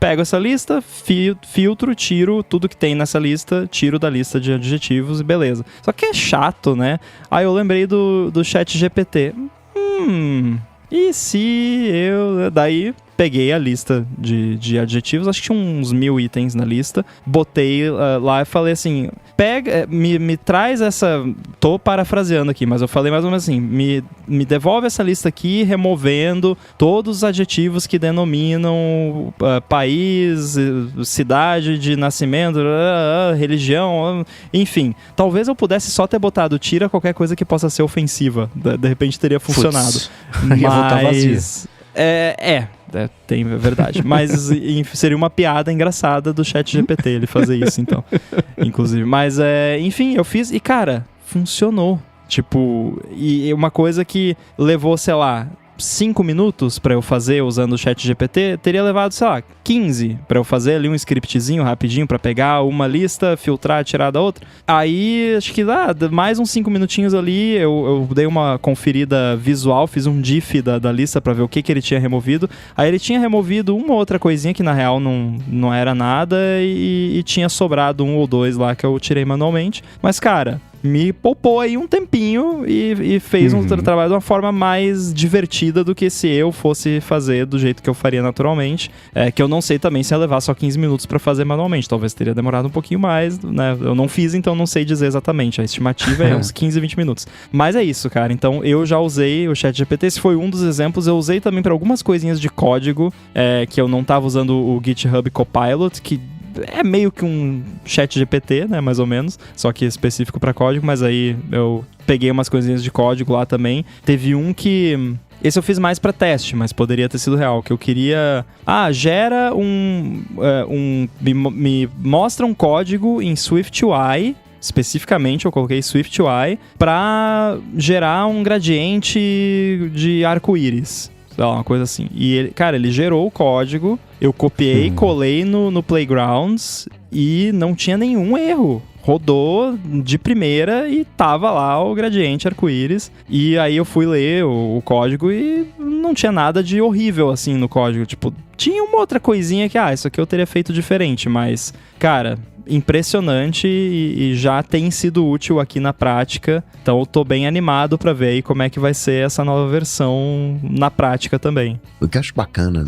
pego essa lista, filtro, tiro tudo que tem nessa lista, tiro da lista de adjetivos e beleza. Só que é chato, né? Aí eu lembrei do ChatGPT. E se eu... Daí peguei a lista de adjetivos, acho que tinha uns 1000 itens na lista, botei lá e falei assim, me traz essa... Tô parafraseando aqui, mas eu falei mais ou menos assim, me devolve essa lista aqui, removendo todos os adjetivos que denominam país, cidade de nascimento, religião, enfim. Talvez eu pudesse só ter botado tira qualquer coisa que possa ser ofensiva, de repente teria funcionado. Mas... ia voltar vazia. Tem verdade. Mas seria uma piada engraçada do ChatGPT ele fazer isso, então. Inclusive. Mas, enfim, eu fiz e, cara, funcionou. Tipo, e uma coisa que levou, sei lá, 5 minutos pra eu fazer usando o ChatGPT, teria levado, sei lá, 15 pra eu fazer ali um scriptzinho rapidinho pra pegar uma lista, filtrar, tirar da outra. Aí, acho que mais uns 5 minutinhos ali, eu dei uma conferida visual, fiz um diff da lista pra ver o que ele tinha removido. Aí ele tinha removido uma outra coisinha que na real não era nada e tinha sobrado 1 ou 2 lá que eu tirei manualmente. Mas, cara... me poupou aí um tempinho e fez um trabalho de uma forma mais divertida do que se eu fosse fazer do jeito que eu faria naturalmente. Que eu não sei também se ia levar só 15 minutos pra fazer manualmente. Talvez teria demorado um pouquinho mais, né? Eu não fiz, então não sei dizer exatamente. A estimativa é uns 15, 20 minutos. Mas é isso, cara. Então eu já usei o ChatGPT. Esse foi um dos exemplos. Eu usei também pra algumas coisinhas de código que eu não tava usando o GitHub Copilot, que é meio que um ChatGPT, né, mais ou menos, só que específico para código, mas aí eu peguei umas coisinhas de código lá também. Teve um que... esse eu fiz mais para teste, mas poderia ter sido real, que eu queria... gera me mostra um código em SwiftUI, especificamente eu coloquei SwiftUI, para gerar um gradiente de arco-íris. Uma coisa assim. E ele gerou o código, eu copiei, colei no Playgrounds e não tinha nenhum erro. Rodou de primeira e tava lá o gradiente arco-íris. E aí eu fui ler o código e não tinha nada de horrível assim no código. Tipo, tinha uma outra coisinha que, isso aqui eu teria feito diferente, mas, cara... impressionante e já tem sido útil aqui na prática. Então eu tô bem animado pra ver aí como é que vai ser essa nova versão na prática também. O que eu acho bacana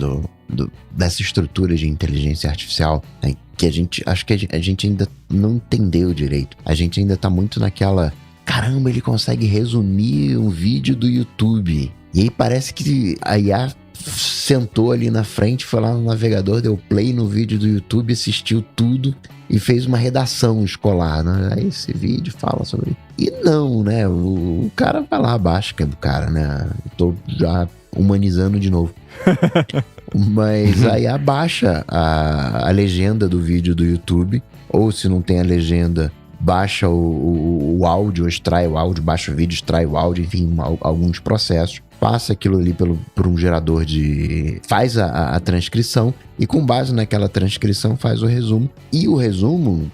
dessa estrutura de inteligência artificial é que acho que a gente ainda não entendeu direito. A gente ainda tá muito naquela... caramba, ele consegue resumir um vídeo do YouTube. E aí parece que a IA sentou ali na frente, foi lá no navegador, deu play no vídeo do YouTube, assistiu tudo e fez uma redação escolar, né? Aí esse vídeo fala sobre... E não, né? O cara vai lá, abaixa que é do cara, né? Tô já humanizando de novo. Mas aí abaixa a legenda do vídeo do YouTube, ou se não tem a legenda, baixa o áudio, extrai o áudio, baixa o vídeo, extrai o áudio, enfim, alguns processos. Passa aquilo ali por um gerador faz a transcrição e com base naquela transcrição faz o resumo. E o resumo,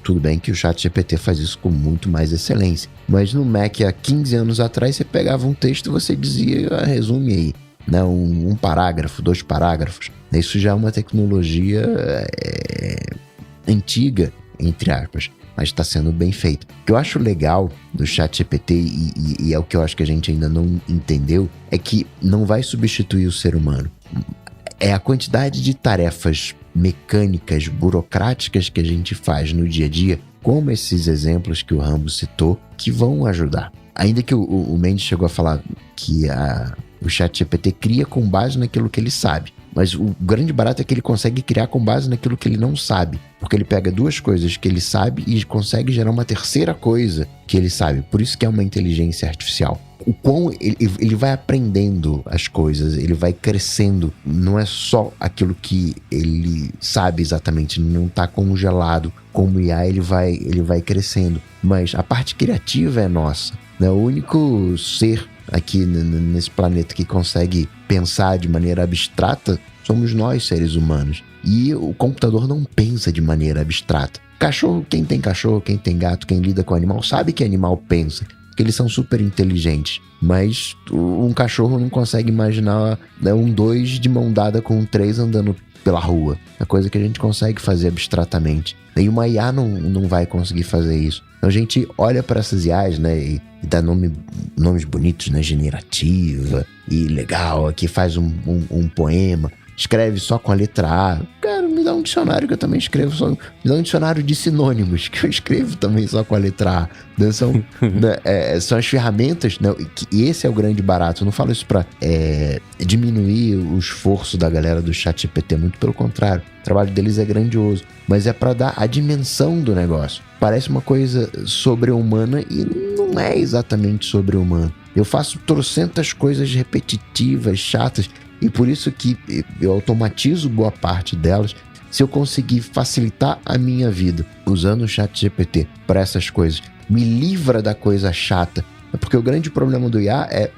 tudo bem que o ChatGPT faz isso com muito mais excelência, mas no Mac há 15 anos atrás você pegava um texto e você dizia, resume aí, né? Um parágrafo, 2 parágrafos. Isso já é uma tecnologia antiga, entre aspas, mas está sendo bem feito. O que eu acho legal do ChatGPT, e é o que eu acho que a gente ainda não entendeu, é que não vai substituir o ser humano. É a quantidade de tarefas mecânicas, burocráticas que a gente faz no dia a dia, como esses exemplos que o Rambo citou, que vão ajudar. Ainda que o Mendes chegou a falar que O ChatGPT cria com base naquilo que ele sabe. Mas o grande barato é que ele consegue criar com base naquilo que ele não sabe. Porque ele pega duas coisas que ele sabe e consegue gerar uma terceira coisa que ele sabe. Por isso que é uma inteligência artificial. O quão ele vai aprendendo as coisas, ele vai crescendo. Não é só aquilo que ele sabe exatamente, não está congelado. Como IA, ele vai crescendo. Mas a parte criativa é nossa. Né? O único ser aqui nesse planeta que consegue pensar de maneira abstrata somos nós, seres humanos. E o computador não pensa de maneira abstrata. Cachorro, quem tem gato, quem lida com animal, sabe que animal pensa, porque eles são super inteligentes. Mas um cachorro não consegue imaginar, né, um 2 de mão dada com um 3 andando pela rua. É coisa que a gente consegue fazer abstratamente. E uma IA não vai conseguir fazer isso. Então a gente olha para essas IAs, né, e dá nomes bonitos, né, generativa e legal, aqui faz um poema, escreve só com a letra A. Cara, me dá um dicionário que eu também escrevo só. Me dá um dicionário de sinônimos que eu escrevo também só com a letra A. Né? São as ferramentas, né? E esse é o grande barato. Eu não falo isso pra diminuir o esforço da galera do ChatGPT, muito pelo contrário. O trabalho deles é grandioso, mas é para dar a dimensão do negócio. Parece uma coisa sobre-humana e não é exatamente sobre-humano. Eu faço trocentas coisas repetitivas, chatas, e por isso que eu automatizo boa parte delas. Se eu conseguir facilitar a minha vida usando o ChatGPT para essas coisas, me livra da coisa chata. Porque o grande problema do IA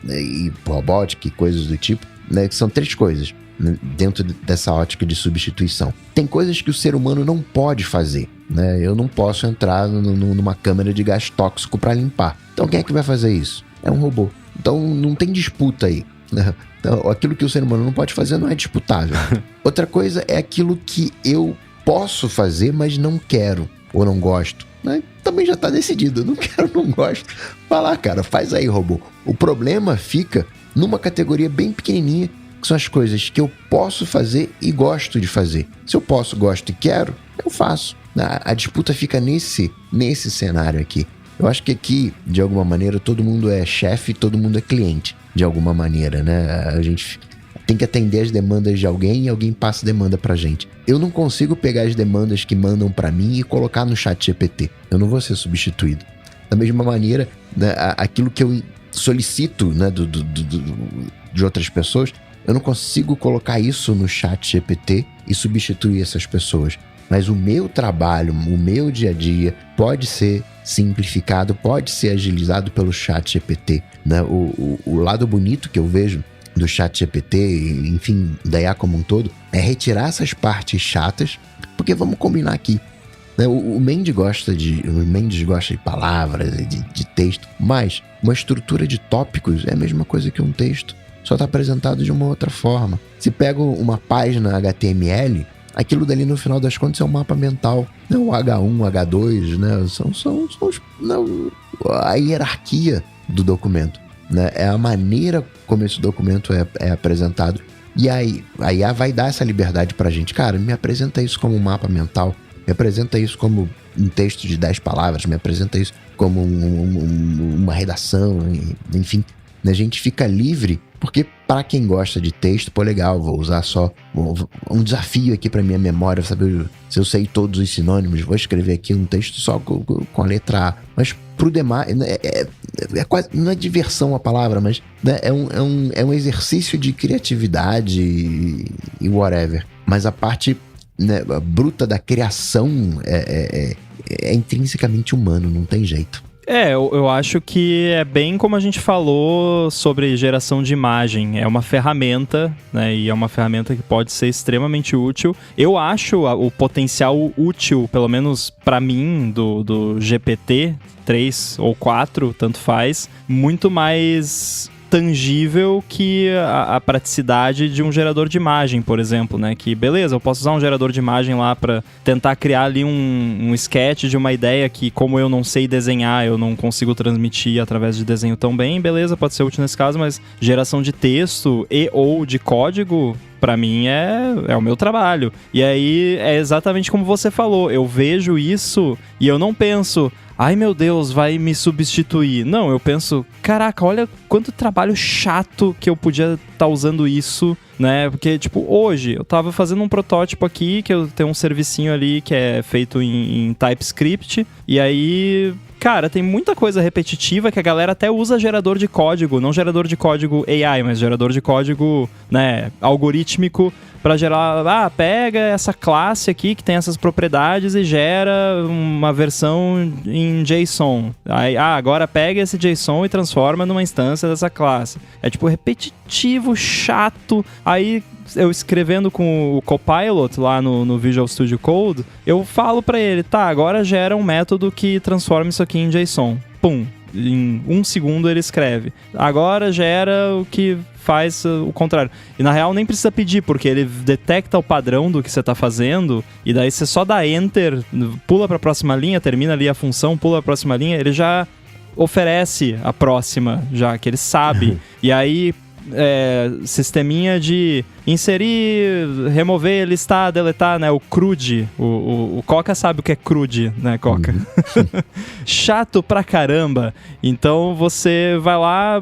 e robótica e coisas do tipo, né, que são 3 coisas, né, dentro dessa ótica de substituição. Tem coisas que o ser humano não pode fazer. Né? Eu não posso entrar numa câmara de gás tóxico para limpar. Então quem é que vai fazer isso? É um robô. Então não tem disputa aí. Né? Então, aquilo que o ser humano não pode fazer não é disputável. Outra coisa é aquilo que eu posso fazer, mas não quero ou não gosto. Né? Também já está decidido. Eu não quero, não gosto. Vai lá, cara, faz aí, robô. O problema fica numa categoria bem pequenininha, que são as coisas que eu posso fazer e gosto de fazer. Se eu posso, gosto e quero, eu faço. A disputa fica nesse cenário aqui. Eu acho que aqui, de alguma maneira, todo mundo é chefe, todo mundo é cliente, de alguma maneira, né? A gente tem que atender as demandas de alguém e alguém passa demanda pra gente. Eu não consigo pegar as demandas que mandam pra mim e colocar no ChatGPT. Eu não vou ser substituído. Da mesma maneira, né, aquilo que eu solicito, né, de outras pessoas, eu não consigo colocar isso no ChatGPT e substituir essas pessoas. Mas o meu trabalho, o meu dia a dia pode ser simplificado, pode ser agilizado pelo ChatGPT. Né? O lado bonito que eu vejo do ChatGPT, enfim, da IA como um todo, é retirar essas partes chatas, porque vamos combinar aqui. Né? O Mendes gosta de palavras, de texto, mas uma estrutura de tópicos é a mesma coisa que um texto, só está apresentado de uma outra forma. Se pega uma página HTML, aquilo dali, no final das contas, é um mapa mental. Não o H1, H2, né? A hierarquia do documento. Né? É a maneira como esse documento é apresentado. E aí, a IA vai dar essa liberdade pra gente. Cara, me apresenta isso como um mapa mental. Me apresenta isso como um texto de 10 palavras. Me apresenta isso como uma redação. Enfim, a gente fica livre. Porque para quem gosta de texto, pô, legal, vou usar só um desafio aqui para minha memória, saber se eu sei todos os sinônimos, vou escrever aqui um texto só com a letra A. Mas pro demais, é quase, não é diversão a palavra, mas né, é um exercício de criatividade e whatever. Mas a parte, né, bruta da criação é intrinsecamente humano, não tem jeito. Eu acho que é bem como a gente falou sobre geração de imagem. É uma ferramenta, né? E é uma ferramenta que pode ser extremamente útil. Eu acho o potencial útil, pelo menos para mim, do GPT 3 ou 4, tanto faz, muito mais tangível que a praticidade de um gerador de imagem, por exemplo, né? Que beleza, eu posso usar um gerador de imagem lá para tentar criar ali um sketch de uma ideia que, como eu não sei desenhar, eu não consigo transmitir através de desenho tão bem, beleza, pode ser útil nesse caso, mas geração de texto e ou de código, Pra mim é o meu trabalho. E aí é exatamente como você falou. Eu vejo isso e eu não penso, ai meu Deus, vai me substituir. Não, eu penso, caraca, olha quanto trabalho chato que eu podia estar usando isso, né? Porque, tipo, hoje eu tava fazendo um protótipo aqui, que eu tenho um servicinho ali que é feito em TypeScript, e aí... Cara, tem muita coisa repetitiva que a galera até usa gerador de código, não gerador de código AI, mas gerador de código, né, algorítmico, pra gerar, pega essa classe aqui que tem essas propriedades e gera uma versão em JSON. Aí, agora pega esse JSON e transforma numa instância dessa classe. É tipo repetitivo, chato. Aí eu escrevendo com o Copilot lá no Visual Studio Code, eu falo pra ele, agora gera um método que transforma isso aqui em JSON. Pum! Em 1 segundo ele escreve. Agora gera o que faz o contrário. E na real nem precisa pedir, porque ele detecta o padrão do que você tá fazendo, e daí você só dá Enter, pula pra próxima linha, termina ali a função, pula pra próxima linha, ele já oferece a próxima, já que ele sabe. E aí... sisteminha de inserir, remover, listar, deletar, né? O CRUD. O Coca sabe o que é CRUD, né, Coca? Chato pra caramba. Então você vai lá,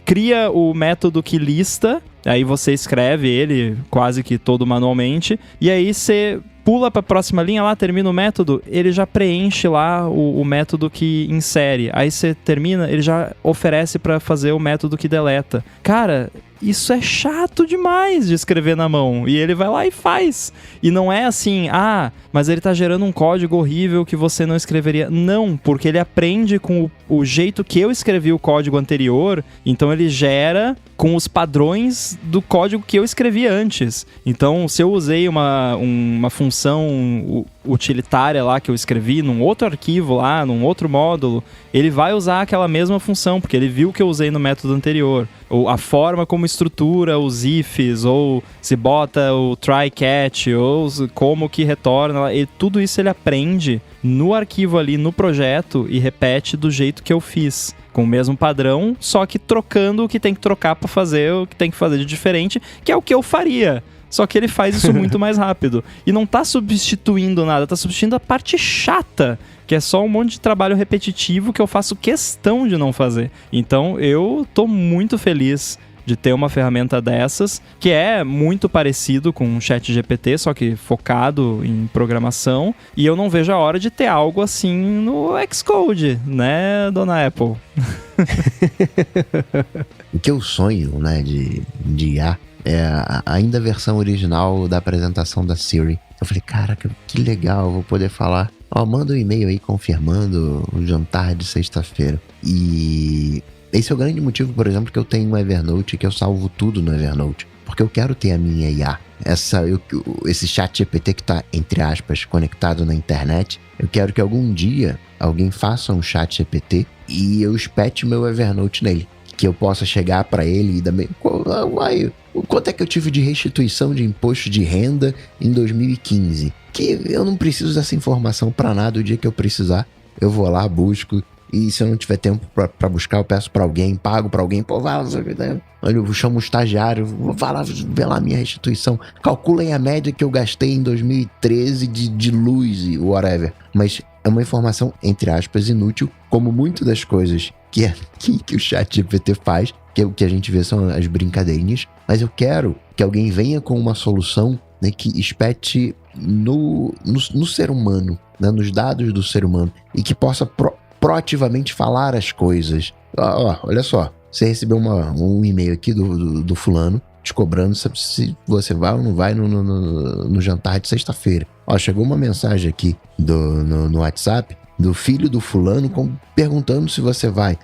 cria o método que lista, aí você escreve ele quase que todo manualmente, e aí você pula para a próxima linha lá, termina o método, ele já preenche lá o método que insere. Aí você termina, ele já oferece para fazer o método que deleta. Cara, isso é chato demais de escrever na mão. E ele vai lá e faz. E não é assim, mas ele tá gerando um código horrível que você não escreveria. Não, porque ele aprende com o jeito que eu escrevi o código anterior, então ele gera com os padrões do código que eu escrevi antes. Então, se eu usei uma função utilitária lá que eu escrevi num outro arquivo lá, num outro módulo, ele vai usar aquela mesma função, porque ele viu que eu usei no método anterior. Ou a forma como estrutura os ifs, ou se bota o try catch, ou como que retorna. E tudo isso ele aprende no arquivo ali, no projeto, e repete do jeito que eu fiz. Com o mesmo padrão, só que trocando o que tem que trocar para fazer o que tem que fazer de diferente, que é o que eu faria. Só que ele faz isso muito mais rápido. E não tá substituindo nada, tá substituindo a parte chata, que é só um monte de trabalho repetitivo que eu faço questão de não fazer. Então eu tô muito feliz de ter uma ferramenta dessas, que é muito parecido com o ChatGPT, só que focado em programação, e eu não vejo a hora de ter algo assim no Xcode, né, dona Apple? O que eu sonho, né, de IA é ainda a versão original da apresentação da Siri. Eu falei, caraca, que legal, vou poder falar. Manda um e-mail aí confirmando o jantar de sexta-feira. E esse é o grande motivo, por exemplo, que eu tenho um Evernote, que eu salvo tudo no Evernote. Porque eu quero ter a minha IA. Esse chat GPT que está, entre aspas, conectado na internet. Eu quero que algum dia alguém faça um chat GPT e eu espete meu Evernote nele. Que eu possa chegar para ele e dar... Quanto é que eu tive de restituição de imposto de renda em 2015? Que eu não preciso dessa informação para nada. O dia que eu precisar, eu vou lá, busco. E se eu não tiver tempo pra buscar, eu peço pra alguém, pago pra alguém. Pô, vai lá, eu chamo um estagiário, vai lá, vê lá a minha restituição. Calculem a média que eu gastei em 2013 de luz e whatever. Mas é uma informação, entre aspas, inútil, como muitas das coisas que o ChatGPT faz, que é o que a gente vê são as brincadeirinhas. Mas eu quero que alguém venha com uma solução, né, que espete no ser humano, né, nos dados do ser humano, e que possa proativamente falar as coisas. Olha só, você recebeu um e-mail aqui do fulano te cobrando se você vai ou não vai no jantar de sexta-feira. Chegou uma mensagem aqui no WhatsApp do filho do fulano perguntando se você vai.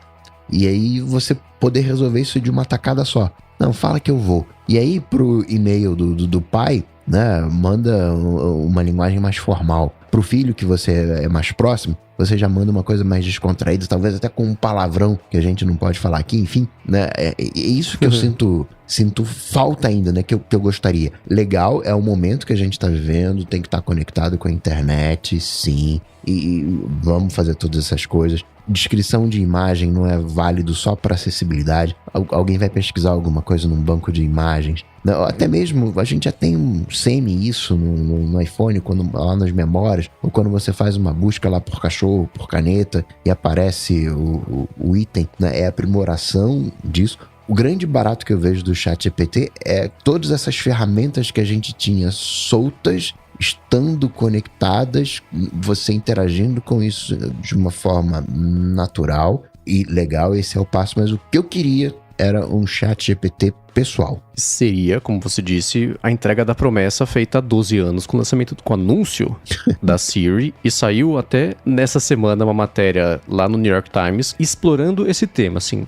E aí você poder resolver isso de uma tacada só. Não, fala que eu vou. E aí pro e-mail do pai, né, manda uma linguagem mais formal. Pro filho que você é mais próximo, você já manda uma coisa mais descontraída, talvez até com um palavrão que a gente não pode falar aqui, enfim, né? É isso que eu sinto sinto falta ainda, né? Que eu gostaria. Legal, é o momento que a gente tá vivendo, tem que estar conectado com a internet, sim. E vamos fazer todas essas coisas. Descrição de imagem não é válido só para acessibilidade. Alguém vai pesquisar alguma coisa num banco de imagens. Até mesmo, a gente já tem um semi isso no iPhone, lá nas memórias, ou quando você faz uma busca lá por cachorro, por caneta, e aparece o item, né? É aprimoração disso. O grande barato que eu vejo do ChatGPT é todas essas ferramentas que a gente tinha soltas, estando conectadas, você interagindo com isso de uma forma natural e legal. Esse é o passo, mas o que eu queria era um ChatGPT pessoal. Seria, como você disse, a entrega da promessa feita há 12 anos com o lançamento, com o anúncio da Siri, e saiu até nessa semana uma matéria lá no New York Times explorando esse tema, assim,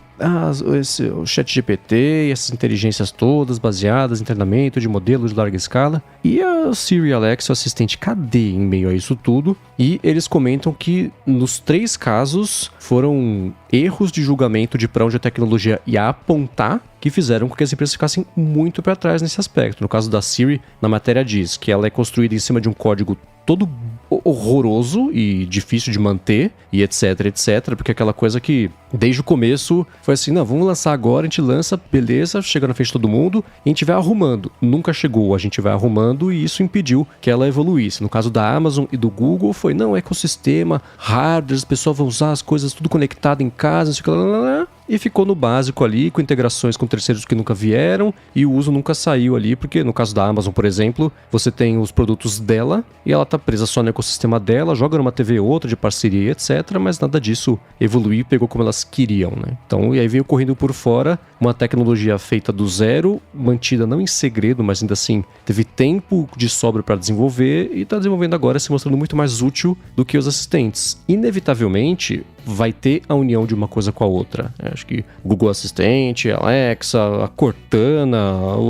o ChatGPT e essas inteligências todas baseadas em treinamento de modelos de larga escala, e a Siri Alexa, o assistente, cadê em meio a isso tudo? E eles comentam que nos 3 casos foram erros de julgamento de para onde a tecnologia ia apontar que fizeram com que as empresas ficassem muito para trás nesse aspecto. No caso da Siri, na matéria diz que ela é construída em cima de um código todo horroroso e difícil de manter, e etc, porque aquela coisa que desde o começo foi assim, não, vamos lançar agora, a gente lança, beleza, chega na frente de todo mundo, e a gente vai arrumando. Nunca chegou, a gente vai arrumando, e isso impediu que ela evoluísse. No caso da Amazon e do Google foi, não, ecossistema, hardware, as pessoas vão usar as coisas tudo conectado em casa, não sei o que lá, e ficou no básico ali, com integrações com terceiros que nunca vieram, e o uso nunca saiu ali, porque no caso da Amazon, por exemplo, você tem os produtos dela, e ela tá presa só no ecossistema dela, joga numa TV ou outra de parceria, etc, mas nada disso evoluiu e pegou como elas queriam, né? Então, e aí veio correndo por fora uma tecnologia feita do zero, mantida não em segredo, mas ainda assim teve tempo de sobra para desenvolver, e tá desenvolvendo agora, se mostrando muito mais útil do que os assistentes. Inevitavelmente, vai ter a união de uma coisa com a outra. Acho que o Google Assistente, a Alexa, a Cortana,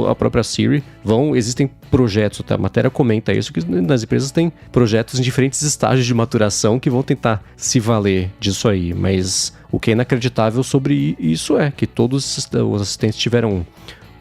a própria Siri, existem projetos, a matéria comenta isso, que nas empresas tem projetos em diferentes estágios de maturação que vão tentar se valer disso aí, mas o que é inacreditável sobre isso é que todos os assistentes tiveram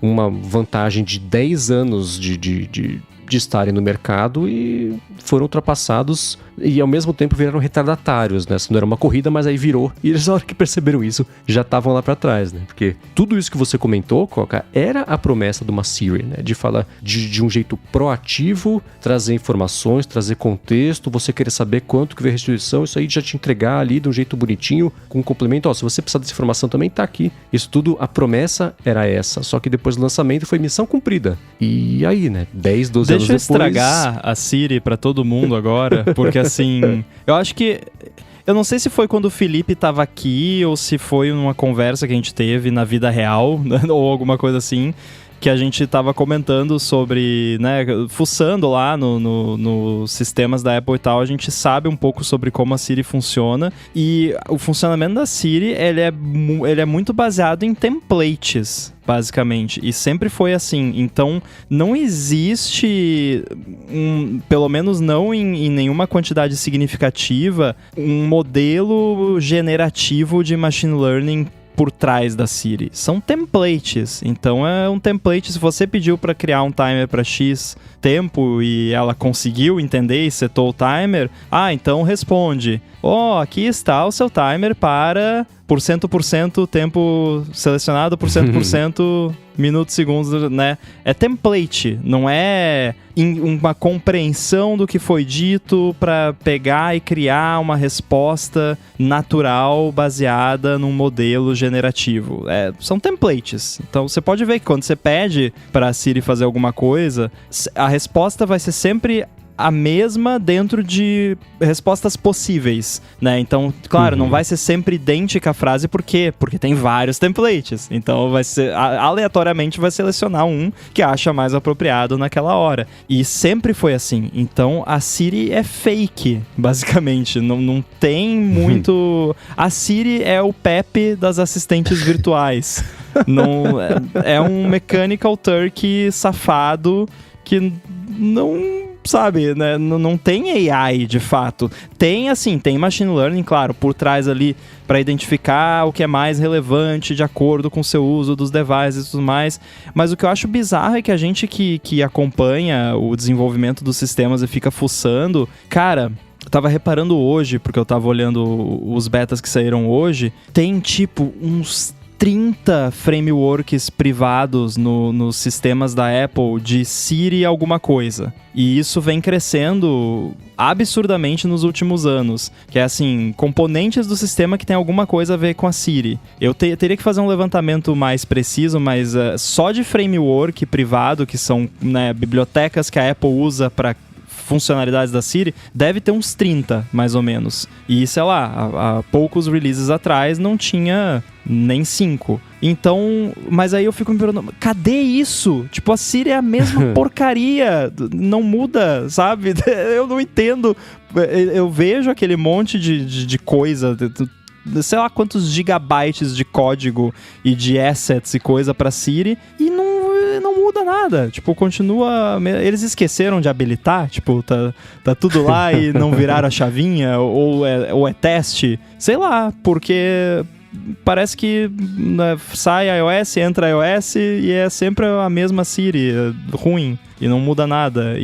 uma vantagem de 10 anos de estarem no mercado e foram ultrapassados e ao mesmo tempo viraram retardatários, né? Não era uma corrida, mas aí virou. E eles, na hora que perceberam isso, já estavam lá pra trás, né? Porque tudo isso que você comentou, Coca, era a promessa de uma Siri, né? De falar de um jeito proativo, trazer informações, trazer contexto, você querer saber quanto que veio a restituição, isso aí já te entregar ali de um jeito bonitinho, com um complemento. Ó, se você precisar dessa informação também tá aqui. Isso tudo, a promessa era essa. Só que depois do lançamento foi missão cumprida. E aí, né? 10, 12 anos depois... Deixa eu estragar a Siri pra todo mundo agora, porque assim, eu acho que... Eu não sei se foi quando o Felipe tava aqui ou se foi numa conversa que a gente teve na vida real, ou alguma coisa assim, que a gente tava comentando sobre, né, fuçando lá nos sistemas da Apple e tal, a gente sabe um pouco sobre como a Siri funciona, e o funcionamento da Siri, ele é muito baseado em templates, basicamente, e sempre foi assim. Então, não existe, pelo menos não em nenhuma quantidade significativa, um modelo generativo de machine learning por trás da Siri. São templates. Então é um template, se você pediu para criar um timer para X tempo e ela conseguiu entender e setou o timer, então responde: aqui está o seu timer para por cento tempo selecionado, por cento minutos, segundos, né? É template, não é uma compreensão do que foi dito para pegar e criar uma resposta natural baseada num modelo generativo. São templates. Então você pode ver que quando você pede para a Siri fazer alguma coisa, a resposta vai ser sempre a mesma dentro de respostas possíveis, né? Então, claro, não vai ser sempre idêntica a frase, por quê? Porque tem vários templates. Então, vai ser aleatoriamente vai selecionar um que acha mais apropriado naquela hora. E sempre foi assim. Então, a Siri é fake, basicamente. Não tem muito... A Siri é o Pepe das assistentes virtuais. Não, é um Mechanical Turkey safado que não sabe, né? Não tem AI de fato. Tem, assim, tem machine learning, claro, por trás ali para identificar o que é mais relevante de acordo com o seu uso dos devices e tudo mais. Mas o que eu acho bizarro é que a gente que acompanha o desenvolvimento dos sistemas e fica fuçando, cara... Eu tava reparando hoje, porque eu tava olhando os betas que saíram hoje, tem tipo uns 30 frameworks privados nos sistemas da Apple de Siri alguma coisa. E isso vem crescendo absurdamente nos últimos anos. Que é assim, componentes do sistema que tem alguma coisa a ver com a Siri. Eu teria que fazer um levantamento mais preciso, mas só de framework privado, que são, né, bibliotecas que a Apple usa para funcionalidades da Siri, deve ter uns 30, mais ou menos. E, sei lá, há poucos releases atrás não tinha nem 5. Então, mas aí eu fico me perguntando, cadê isso? Tipo, a Siri é a mesma porcaria, não muda, sabe? Eu não entendo. Eu vejo aquele monte de coisa, sei lá quantos gigabytes de código e de assets e coisa pra Siri, e não muda nada. Tipo, continua... Eles esqueceram de habilitar? Tipo, tá tudo lá e não viraram a chavinha? Ou é teste? Sei lá, porque... Parece que, né, sai iOS, entra iOS e é sempre a mesma Siri, ruim, e não muda nada.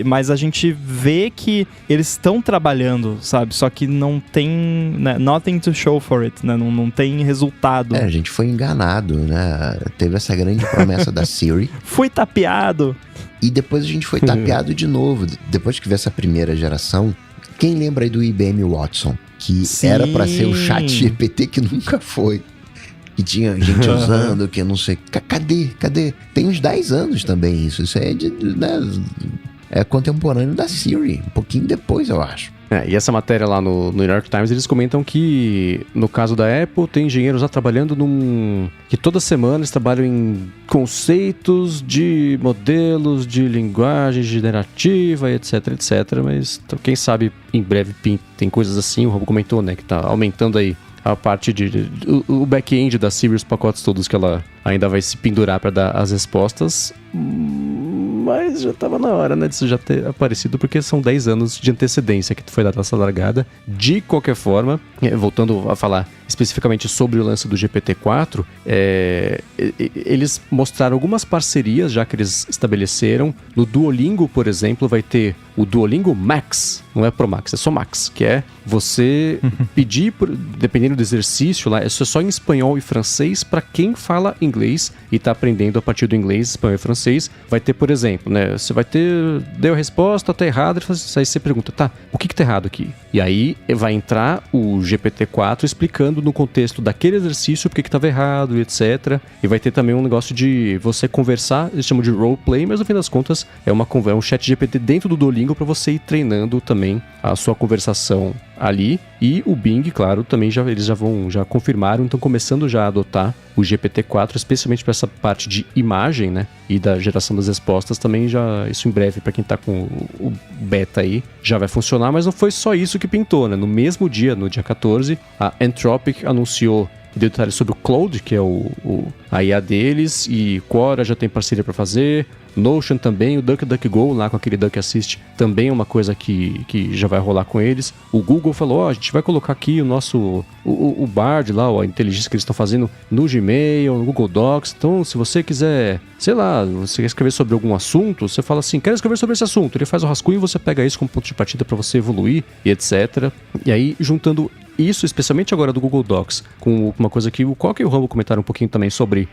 Mas a gente vê que eles estão trabalhando, sabe? Só que não tem, né, nothing to show for it, né? Não tem resultado. A gente foi enganado, né? Teve essa grande promessa da Siri. Fui tapeado. E depois a gente foi tapeado de novo. Depois que veio essa primeira geração, quem lembra aí do IBM Watson? Que Sim. Era pra ser o chat GPT que nunca foi. Que tinha gente usando, que eu não sei... Cadê? Tem uns 10 anos também isso. Isso aí é contemporâneo da Siri. Um pouquinho depois, eu acho. E essa matéria lá no New York Times, eles comentam que, no caso da Apple, tem engenheiros lá trabalhando que toda semana eles trabalham em conceitos de modelos de linguagem generativa, etc, mas quem sabe em breve tem coisas assim, o Robo comentou, né, que tá aumentando aí a parte o back-end da Siri, os pacotes todos que ela ainda vai se pendurar para dar as respostas, mas já estava na hora, né, disso já ter aparecido, porque são 10 anos de antecedência que foi dada essa largada. De qualquer forma, voltando a falar especificamente sobre o lance do GPT-4, eles mostraram algumas parcerias já que eles estabeleceram. No Duolingo, por exemplo, vai ter o Duolingo Max, não é Pro Max, é só Max, que é você pedir, dependendo do exercício lá, é só em espanhol e francês para quem fala inglês e está aprendendo a partir do inglês, espanhol e francês. Vai ter, por exemplo, né, você vai ter, deu a resposta, tá errado, aí você pergunta, tá, o que tá errado aqui? E aí vai entrar o GPT-4 explicando no contexto daquele exercício porque que estava errado e etc. E vai ter também um negócio de você conversar, eles chamam de roleplay, mas no fim das contas é um chat GPT dentro do Duolingo para você ir treinando também a sua conversação ali. E o Bing, claro, também eles já confirmaram, estão começando já a adotar o GPT-4, especialmente para essa parte de imagem, né, e da geração das respostas também, já isso em breve, para quem está com o beta aí, já vai funcionar. Mas não foi só isso que pintou, né? No mesmo dia, no dia 14, a Anthropic anunciou, deu detalhes sobre o Claude, que é a IA deles, e Quora já tem parceria para fazer, Notion também, o DuckDuckGo lá com aquele Duck Assist também é uma coisa que já vai rolar com eles. O Google falou, a gente vai colocar aqui o nosso o Bard lá, a inteligência que eles estão fazendo no Gmail, no Google Docs. Então, se você quiser, sei lá, você quer escrever sobre algum assunto, você fala assim, quero escrever sobre esse assunto. Ele faz o rascunho e você pega isso como ponto de partida para você evoluir e etc. E aí, juntando isso, especialmente agora do Google Docs, com uma coisa que o Coca e o Rambo comentaram um pouquinho também sobre...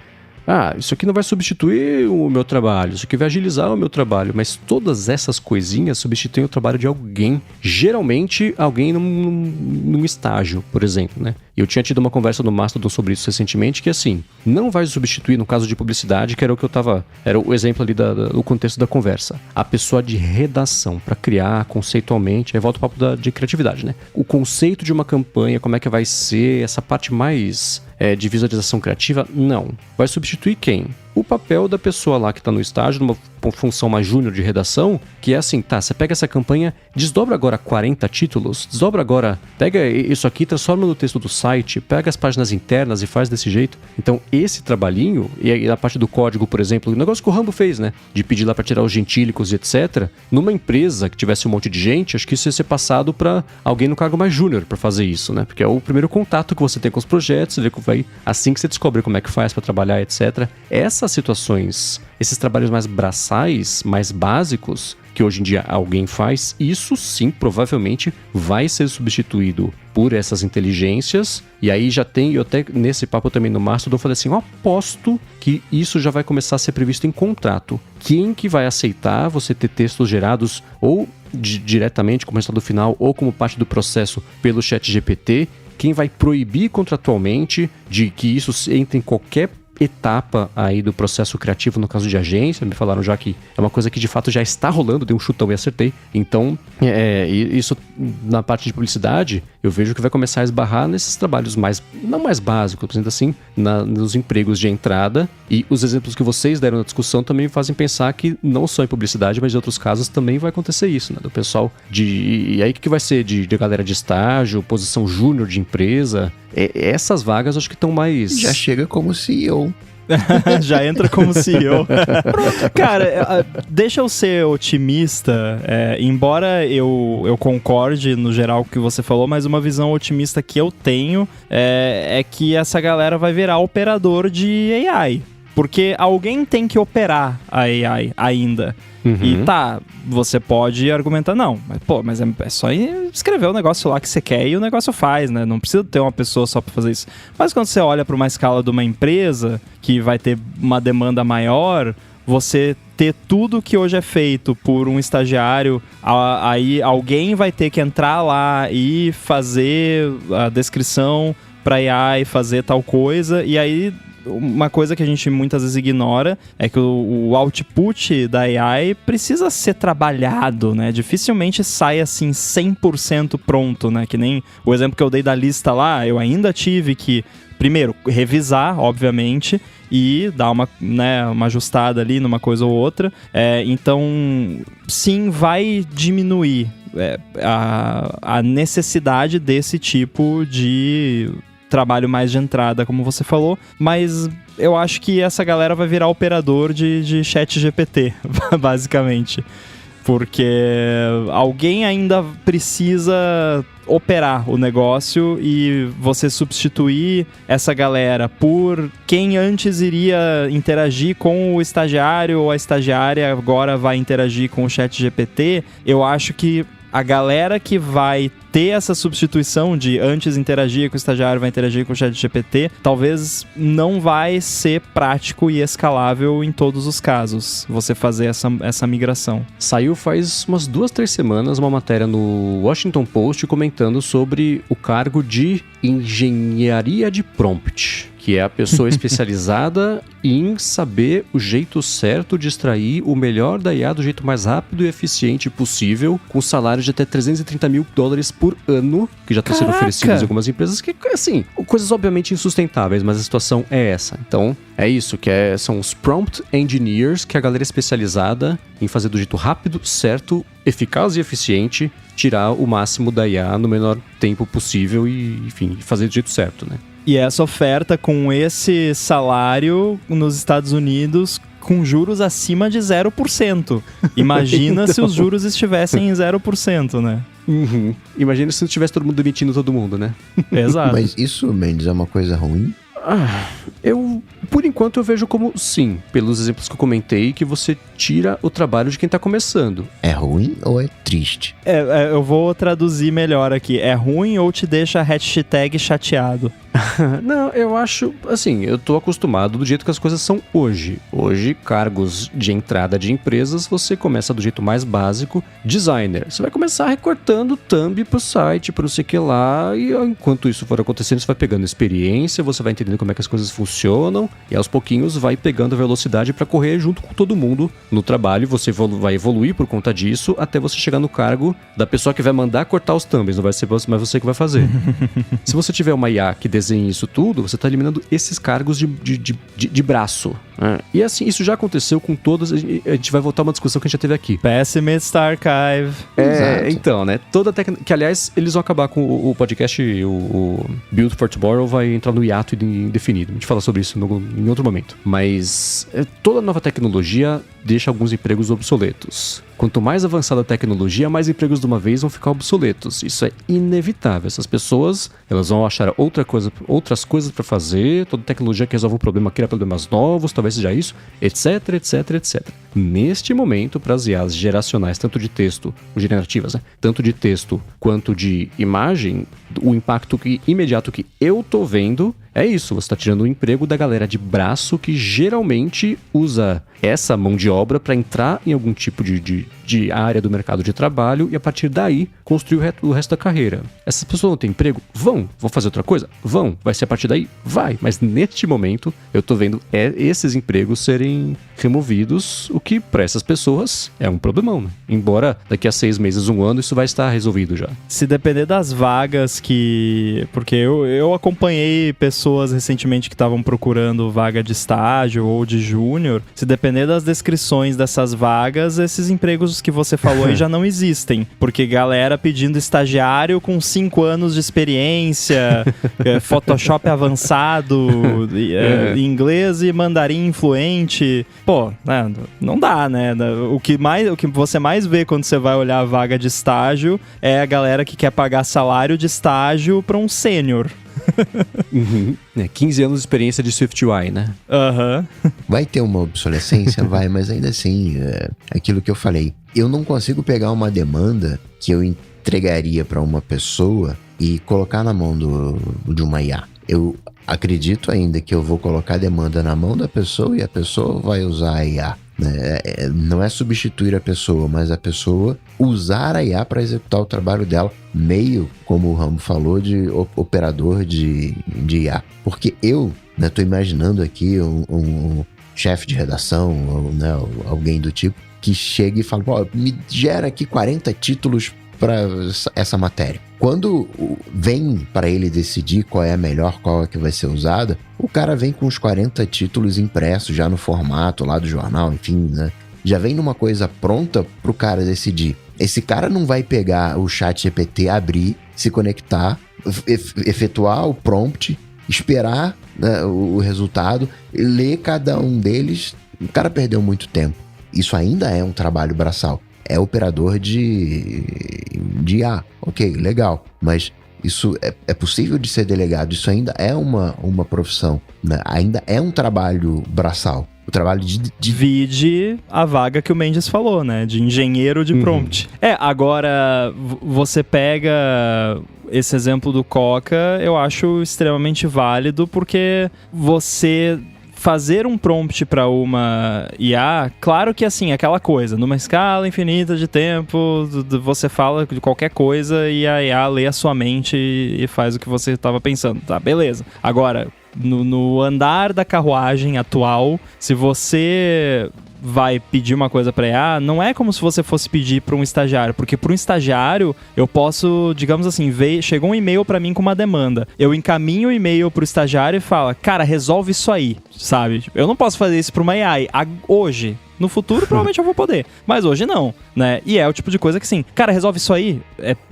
isso aqui não vai substituir o meu trabalho, isso aqui vai agilizar o meu trabalho, mas todas essas coisinhas substituem o trabalho de alguém, geralmente alguém num estágio, por exemplo, né? Eu tinha tido uma conversa no Mastodon sobre isso recentemente, que assim, não vai substituir no caso de publicidade, que era o que eu tava... Era o exemplo ali do contexto da conversa. A pessoa de redação, para criar conceitualmente, aí volta o papo de criatividade, né? O conceito de uma campanha, como é que vai ser, essa parte mais de visualização criativa, não. Vai substituir quem? O papel da pessoa lá que está no estágio, numa função mais júnior de redação, que é assim, tá, você pega essa campanha, desdobra agora 40 títulos, desdobra agora, pega isso aqui, transforma no texto do site, pega as páginas internas e faz desse jeito. Então, esse trabalhinho, e a parte do código, por exemplo, o negócio que o Rambo fez, né, de pedir lá para tirar os gentílicos e etc., numa empresa que tivesse um monte de gente, acho que isso ia ser passado para alguém no cargo mais júnior para fazer isso, né, porque é o primeiro contato que você tem com os projetos, vê que vai, assim que você descobre como é que faz para trabalhar, etc. Essas situações, esses trabalhos mais braçais, mais básicos, que hoje em dia alguém faz, isso sim provavelmente vai ser substituído por essas inteligências. E aí já tem, eu até nesse papo também no Mastodon falei assim, eu aposto que isso já vai começar a ser previsto em contrato. Quem que vai aceitar você ter textos gerados ou diretamente como resultado final ou como parte do processo pelo ChatGPT? Quem vai proibir contratualmente de que isso entre em qualquer etapa aí do processo criativo no caso de agência? Me falaram já que é uma coisa que de fato já está rolando, dei um chutão e acertei. Então, isso na parte de publicidade, eu vejo que vai começar a esbarrar nesses trabalhos não mais básicos, por exemplo assim, nos empregos de entrada. E os exemplos que vocês deram na discussão também me fazem pensar que não só em publicidade, mas em outros casos também vai acontecer isso, né? Do pessoal e aí o que vai ser de galera de estágio, posição júnior de empresa? Essas vagas acho que estão mais... Já chega como CEO. Já entra como CEO. Cara, deixa eu ser otimista, embora eu concorde no geral com o que você falou, mas uma visão otimista que eu tenho é que essa galera vai virar operador de AI. Porque alguém tem que operar a AI ainda. Uhum. E tá, você pode argumentar, não, mas é só escrever o negócio lá que você quer e o negócio faz, né? Não precisa ter uma pessoa só pra fazer isso. Mas quando você olha pra uma escala de uma empresa que vai ter uma demanda maior, você ter tudo que hoje é feito por um estagiário, aí alguém vai ter que entrar lá e fazer a descrição pra AI, fazer tal coisa, e aí... Uma coisa que a gente muitas vezes ignora é que o output da AI precisa ser trabalhado, né? Dificilmente sai assim 100% pronto, né? Que nem o exemplo que eu dei da lista lá, eu ainda tive que, primeiro, revisar, obviamente, e dar uma ajustada ali numa coisa ou outra. Então, sim, vai diminuir a necessidade desse tipo de... trabalho mais de entrada, como você falou, mas eu acho que essa galera vai virar operador de ChatGPT, basicamente. Porque alguém ainda precisa operar o negócio e você substituir essa galera por quem antes iria interagir com o estagiário ou a estagiária agora vai interagir com o ChatGPT, eu acho que a galera que vai ter essa substituição de antes interagir com o estagiário, vai interagir com o ChatGPT, talvez não vai ser prático e escalável em todos os casos, você fazer essa migração. Saiu faz umas 2-3 semanas uma matéria no Washington Post comentando sobre o cargo de engenharia de prompt, que é a pessoa especializada em saber o jeito certo de extrair o melhor da IA do jeito mais rápido e eficiente possível, com salários de até $330 mil por ano, que já estão sendo oferecidos em algumas empresas, que, assim, coisas obviamente insustentáveis, mas a situação é essa. Então, é isso, são os prompt engineers, que é a galera especializada em fazer do jeito rápido, certo, eficaz e eficiente, tirar o máximo da IA no menor tempo possível e, enfim, fazer do jeito certo, né? E essa oferta com esse salário nos Estados Unidos com juros acima de 0%. Imagina se os juros estivessem em 0%, né? Uhum. Imagina se não tivesse todo mundo demitindo todo mundo, né? Exato. Mas isso, Mendes, é uma coisa ruim? Por enquanto eu vejo como sim, pelos exemplos que eu comentei, que você tira o trabalho de quem tá começando. É ruim ou é triste? Eu vou traduzir melhor aqui. É ruim ou te deixa hashtag chateado? Não, eu acho, assim, eu tô acostumado do jeito que as coisas são hoje. Hoje, cargos de entrada de empresas, você começa do jeito mais básico, designer. Você vai começar recortando thumb pro site, pro não sei o que lá, e enquanto isso for acontecendo, você vai pegando experiência, você vai entendendo como é que as coisas funcionam, e aos pouquinhos vai pegando velocidade pra correr junto com todo mundo no trabalho, você vai evoluir por conta disso, até você chegar no cargo da pessoa que vai mandar cortar os thumbs, não vai ser mais você que vai fazer. Se você tiver uma IA que desenhe isso tudo, você está eliminando esses cargos de braço. E assim, isso já aconteceu com todas. A gente vai voltar a uma discussão que a gente já teve aqui. Pessimist Archive. Exato. Então, né? Toda que, aliás, eles vão acabar com o podcast, o Build for Tomorrow vai entrar no hiato indefinido. A gente fala sobre isso em outro momento. Mas toda nova tecnologia deixa alguns empregos obsoletos. Quanto mais avançada a tecnologia, mais empregos de uma vez vão ficar obsoletos. Isso é inevitável. Essas pessoas, elas vão achar outras coisas para fazer. Toda tecnologia que resolve um problema cria problemas novos, talvez seja isso, etc, etc, etc. Neste momento, para as IAs geracionais, tanto de texto, generativas, né? Tanto de texto quanto de imagem, o impacto imediato que eu tô vendo é isso. Você está tirando o emprego da galera de braço que geralmente usa essa mão de obra para entrar em algum tipo de área do mercado de trabalho e a partir daí construir o resto da carreira. Essas pessoas não têm emprego? Vão fazer outra coisa? Vão. Vai ser a partir daí? Vai. Mas neste momento eu tô vendo esses empregos serem removidos, o que para essas pessoas é um problemão, né? Embora daqui a 6 meses, 1 ano, isso vai estar resolvido já. Se depender das vagas que... Porque eu acompanhei pessoas recentemente que estavam procurando vaga de estágio ou de júnior. Se depender das descrições dessas vagas, esses empregos que você falou aí já não existem. Porque galera pedindo estagiário com 5 anos de experiência, Photoshop avançado, inglês e mandarim fluente. Pô, né, não dá, né? O que você mais vê quando você vai olhar a vaga de estágio é a galera que quer pagar salário de estágio para um sênior. 15 anos de experiência de SwiftUI, né? Vai ter uma obsolescência? Vai, mas ainda assim, é aquilo que eu falei. Eu não consigo pegar uma demanda que eu entregaria para uma pessoa e colocar na mão de uma IA. Eu acredito ainda que eu vou colocar a demanda na mão da pessoa e a pessoa vai usar a IA. Não é substituir a pessoa, mas a pessoa usar a IA para executar o trabalho dela, meio, como o Rambo falou, de operador de IA. Porque eu tô imaginando aqui um chefe de redação, né, alguém do tipo, que chega e fala, me gera aqui 40 títulos para essa matéria. Quando vem para ele decidir qual é a melhor, qual é que vai ser usada, o cara vem com os 40 títulos impressos já no formato lá do jornal, enfim, né? Já vem numa coisa pronta pro cara decidir. Esse cara não vai pegar o ChatGPT, abrir, se conectar, efetuar o prompt, esperar, né, o resultado, ler cada um deles. O cara perdeu muito tempo. Isso ainda é um trabalho braçal. É operador de IA. Ok, legal. Mas isso é possível de ser delegado. Isso ainda é uma profissão, né? Ainda é um trabalho braçal. O trabalho de... Vide a vaga que o Mendes falou, né? De engenheiro de prompt. Agora, você pega esse exemplo do Coca, eu acho extremamente válido, porque você... fazer um prompt para uma IA, claro que assim, aquela coisa, numa escala infinita de tempo, você fala de qualquer coisa e a IA lê a sua mente e faz o que você estava pensando, tá? Beleza. Agora, no andar da carruagem atual, se você vai pedir uma coisa para IA, não é como se você fosse pedir para um estagiário, porque para um estagiário eu posso, digamos assim, chegou um e-mail para mim com uma demanda, eu encaminho o e-mail pro estagiário e falo, cara, resolve isso aí, sabe? Eu não posso fazer isso para uma AI hoje. No futuro, provavelmente eu vou poder. Mas hoje não, né? E é o tipo de coisa que, assim, cara, resolve isso aí.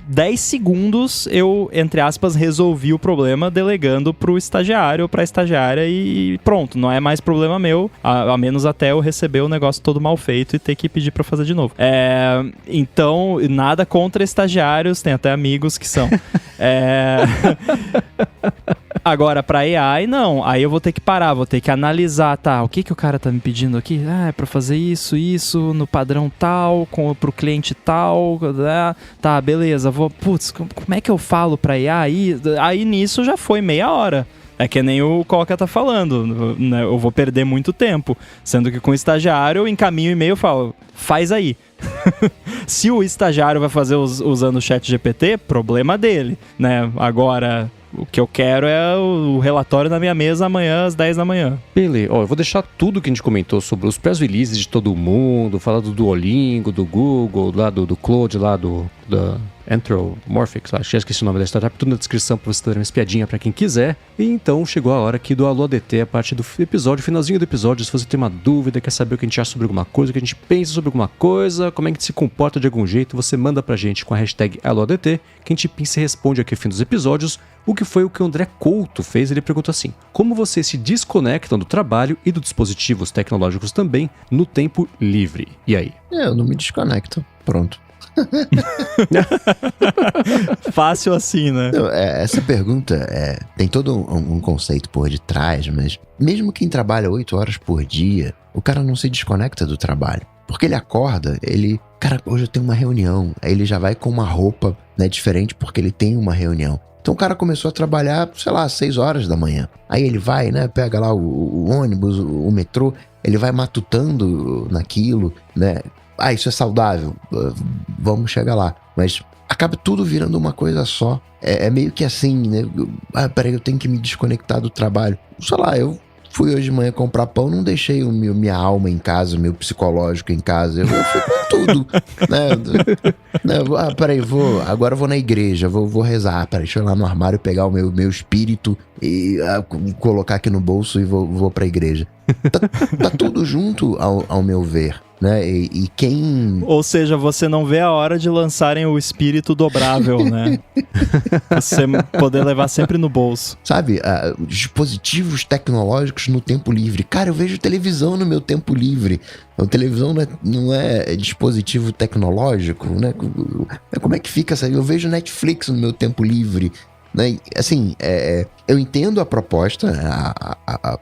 10 segundos eu, entre aspas, resolvi o problema delegando pro estagiário ou pra estagiária e pronto. Não é mais problema meu, a menos até eu receber o negócio todo mal feito e ter que pedir pra fazer de novo. Então, nada contra estagiários, tem até amigos que são. Agora, pra AI, não. Aí eu vou ter que parar, vou ter que analisar, tá? O que o cara tá me pedindo aqui? É pra fazer isso, no padrão tal, pro cliente tal. Tá, beleza. Como é que eu falo pra AI? Aí nisso já foi meia hora. É que nem o Coca tá falando, né? Eu vou perder muito tempo. Sendo que com o estagiário eu encaminho o e-mail e falo, faz aí. Se o estagiário vai fazer usando o ChatGPT, problema dele, né? Agora... O que eu quero é o relatório na minha mesa amanhã às 10 da manhã. Beleza. Eu vou deixar tudo que a gente comentou sobre os press releases de todo mundo, falar do Duolingo, do Google, lá do Claude, lá Anthropomorphic, acho que esqueci o nome da startup, tudo na descrição pra você dar uma espiadinha pra quem quiser. E então chegou a hora aqui do Alô ADT, a parte do episódio, finalzinho do episódio. Se você tem uma dúvida, quer saber o que a gente acha sobre alguma coisa, o que a gente pensa sobre alguma coisa, como é que a gente se comporta de algum jeito, você manda pra gente com a hashtag AlôADT, que a gente pensa e responde aqui no fim dos episódios. O que foi o que o André Couto fez? Ele perguntou assim: como vocês se desconectam do trabalho e dos dispositivos tecnológicos também no tempo livre? E aí? Eu não me desconecto. Pronto. Fácil assim, né? Não, essa pergunta tem todo um conceito por detrás, mas mesmo quem trabalha 8 horas por dia, o cara não se desconecta do trabalho. Porque ele acorda, cara, hoje eu tenho uma reunião. Aí ele já vai com uma roupa, né, diferente porque ele tem uma reunião. Então o cara começou a trabalhar, sei lá, 6 horas da manhã. Aí ele vai, né, pega lá o ônibus, o metrô, ele vai matutando naquilo, né? Isso é saudável, vamos chegar lá. Mas acaba tudo virando uma coisa só. É meio que assim, né? Peraí, eu tenho que me desconectar do trabalho. Sei lá, eu fui hoje de manhã comprar pão, não deixei minha alma em casa, o meu psicológico em casa. Eu fui com tudo, né? Peraí, agora eu vou na igreja, vou rezar. Peraí, deixa eu ir lá no armário pegar o meu espírito e colocar aqui no bolso e vou pra igreja. Tá tudo junto ao meu ver, né? E quem... Ou seja, você não vê a hora de lançarem o espírito dobrável, né? Você poder levar sempre no bolso. Sabe, dispositivos tecnológicos no tempo livre. Cara, eu vejo televisão no meu tempo livre. A televisão não é dispositivo tecnológico, né? Como é que fica isso aí? Eu vejo Netflix no meu tempo livre. Né? Assim, eu entendo a proposta,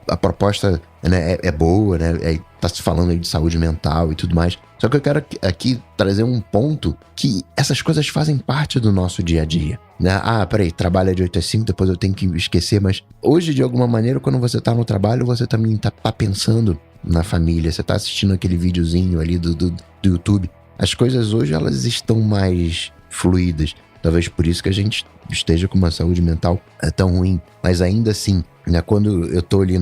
a proposta, né, é boa, né? Tá se falando aí de saúde mental e tudo mais. Só que eu quero aqui trazer um ponto que essas coisas fazem parte do nosso dia a dia, né? Peraí, trabalha de 8 às 5, depois eu tenho que esquecer, mas hoje, de alguma maneira, quando você tá no trabalho, você também tá pensando na família, você tá assistindo aquele videozinho ali do YouTube. As coisas hoje, elas estão mais fluídas. Talvez por isso que a gente esteja com uma saúde mental tão ruim. Mas ainda assim, né, quando eu tô ali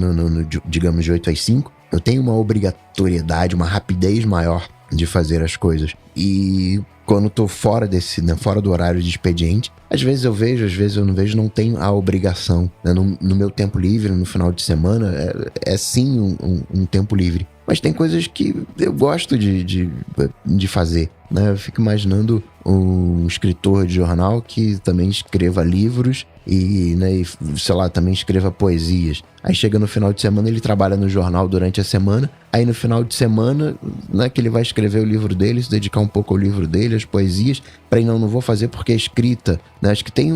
digamos, de 8 às 5, eu tenho uma obrigatoriedade, uma rapidez maior de fazer as coisas. E quando eu tô fora fora do horário de expediente, às vezes eu vejo, às vezes eu não vejo, não tenho a obrigação. Né? No meu tempo livre, no final de semana, é sim um tempo livre. Mas tem coisas que eu gosto de fazer, né? Eu fico imaginando um escritor de jornal que também escreva livros e, né, sei lá, também escreva poesias. Aí chega no final de semana, ele trabalha no jornal durante a semana. Aí no final de semana, né, que ele vai escrever o livro dele, se dedicar um pouco ao livro dele, às poesias. Peraí, não vou fazer porque é escrita, né? Acho que tem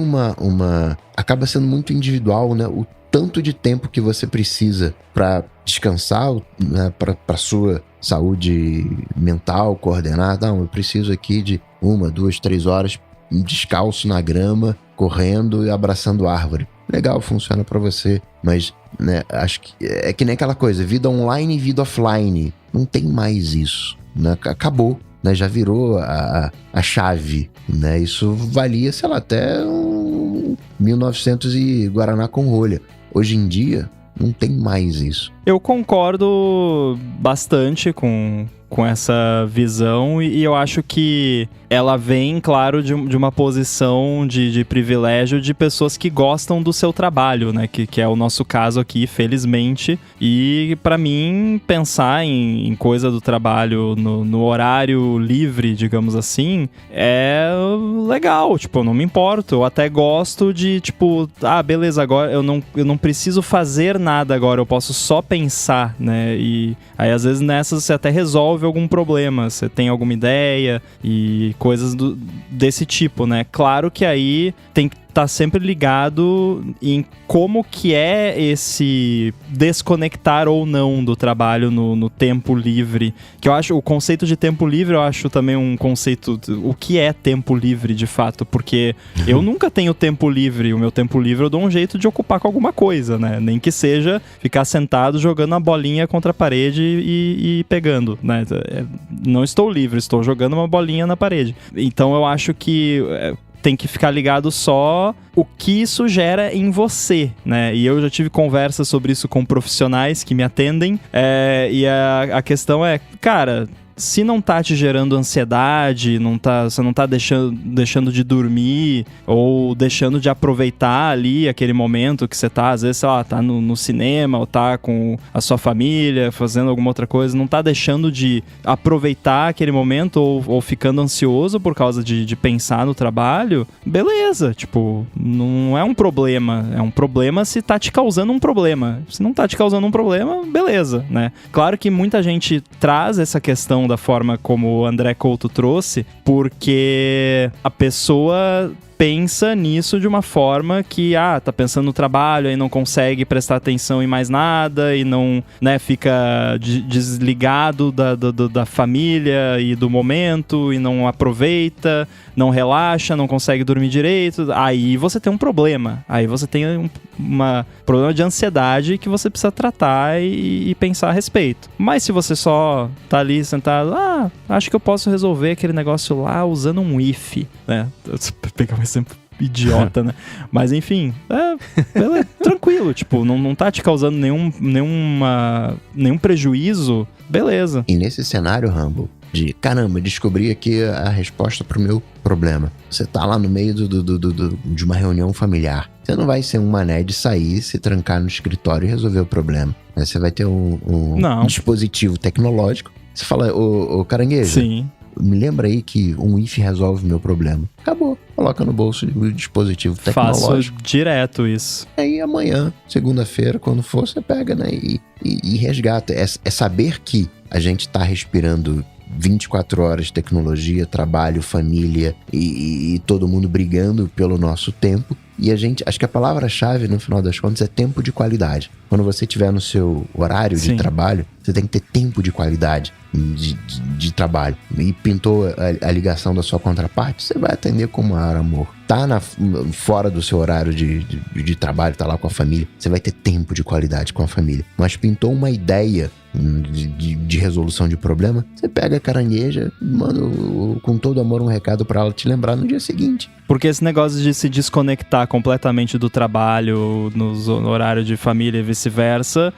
acaba sendo muito individual, né? O tanto de tempo que você precisa para descansar, né, para sua saúde mental, coordenar. Não, eu preciso aqui de 1, 2, 3 horas descalço na grama, correndo e abraçando árvore. Legal, funciona para você, mas, né, acho que é que nem aquela coisa, vida online e vida offline. Não tem mais isso, né? Acabou, né? Já virou a chave, né? Isso valia, sei lá, até 1900 e Guaraná com rolha. Hoje em dia, não tem mais isso. Eu concordo bastante com essa visão e eu acho que ela vem, claro, de uma posição de privilégio de pessoas que gostam do seu trabalho, né? Que é o nosso caso aqui, felizmente. E pra mim, pensar em coisa do trabalho no horário livre, digamos assim, é legal. Tipo, eu não me importo. Eu até gosto de, tipo, beleza, agora eu não preciso fazer nada agora, eu posso só pensar, né? E aí, às vezes, nessas você até resolve algum problema, você tem alguma ideia e coisas desse tipo, né? Claro que aí tem que estar sempre ligado em como que é esse desconectar ou não do trabalho no tempo livre. Que eu acho, o conceito de tempo livre, eu acho também um conceito... O que é tempo livre, de fato? Porque eu nunca tenho tempo livre. O meu tempo livre eu dou um jeito de ocupar com alguma coisa, né? Nem que seja ficar sentado jogando uma bolinha contra a parede e pegando, né? Não estou livre, estou jogando uma bolinha na parede. Então eu acho que... tem que ficar ligado só o que isso gera em você, né? E eu já tive conversas sobre isso com profissionais que me atendem, e a questão é, cara, se não tá te gerando ansiedade, você não tá deixando de dormir ou deixando de aproveitar ali aquele momento que você tá, às vezes, sei lá, tá no cinema ou tá com a sua família, fazendo alguma outra coisa, não tá deixando de aproveitar aquele momento ou ficando ansioso por causa de pensar no trabalho, beleza, tipo, não é um problema, é um problema se tá te causando um problema. Se não tá te causando um problema, beleza, né? Claro que muita gente traz essa questão da forma como o André Couto trouxe, porque a pessoa pensa nisso de uma forma que, tá pensando no trabalho, aí não consegue prestar atenção em mais nada e não, né, fica desligado da família e do momento e não aproveita, não relaxa, não consegue dormir direito. Aí você tem um problema. Aí você tem um problema de ansiedade que você precisa tratar e pensar a respeito. Mas se você só tá ali sentado, acho que eu posso resolver aquele negócio lá usando um if, né? Pegar um exemplo idiota, né? Mas enfim, tranquilo, tipo, não tá te causando nenhum prejuízo, beleza. E nesse cenário, Rambo, caramba, descobri aqui a resposta pro meu problema. Você tá lá no meio de uma reunião familiar. Você não vai ser um mané de sair, se trancar no escritório e resolver o problema. Você vai ter um dispositivo tecnológico. Você fala, ô caranguejo, sim, me lembra aí que um if resolve o meu problema. Acabou. Coloca no bolso o dispositivo tecnológico. Faço direto isso. Aí amanhã, segunda-feira, quando for, você pega, né, e resgata. É saber que a gente tá respirando 24 horas de tecnologia, trabalho, família e todo mundo brigando pelo nosso tempo. E acho que a palavra-chave, no final das contas, é tempo de qualidade. Quando você estiver no seu horário de trabalho, você tem que ter tempo de qualidade de trabalho. E pintou a ligação da sua contraparte, você vai atender como ar, amor. Tá fora do seu horário de trabalho, tá lá com a família, você vai ter tempo de qualidade com a família. Mas pintou uma ideia de resolução de problema, você pega a carangueja e manda com todo amor um recado pra ela te lembrar no dia seguinte. Porque esse negócio de se desconectar completamente do trabalho no horário de família e vice-versa,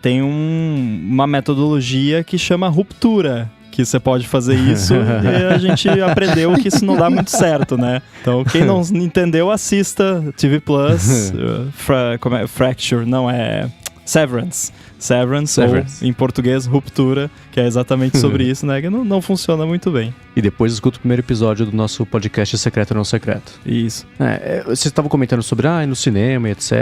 tem uma metodologia que chama ruptura, que você pode fazer isso, e a gente aprendeu que isso não dá muito certo, né? Então, quem não entendeu, assista TV Plus, Fracture, não é... Severance, ou em português, Ruptura, que é exatamente sobre isso, né? Que não funciona muito bem. E depois escuta o primeiro episódio do nosso podcast Secreto ou Não Secreto. Isso. Você estava comentando sobre no cinema e etc.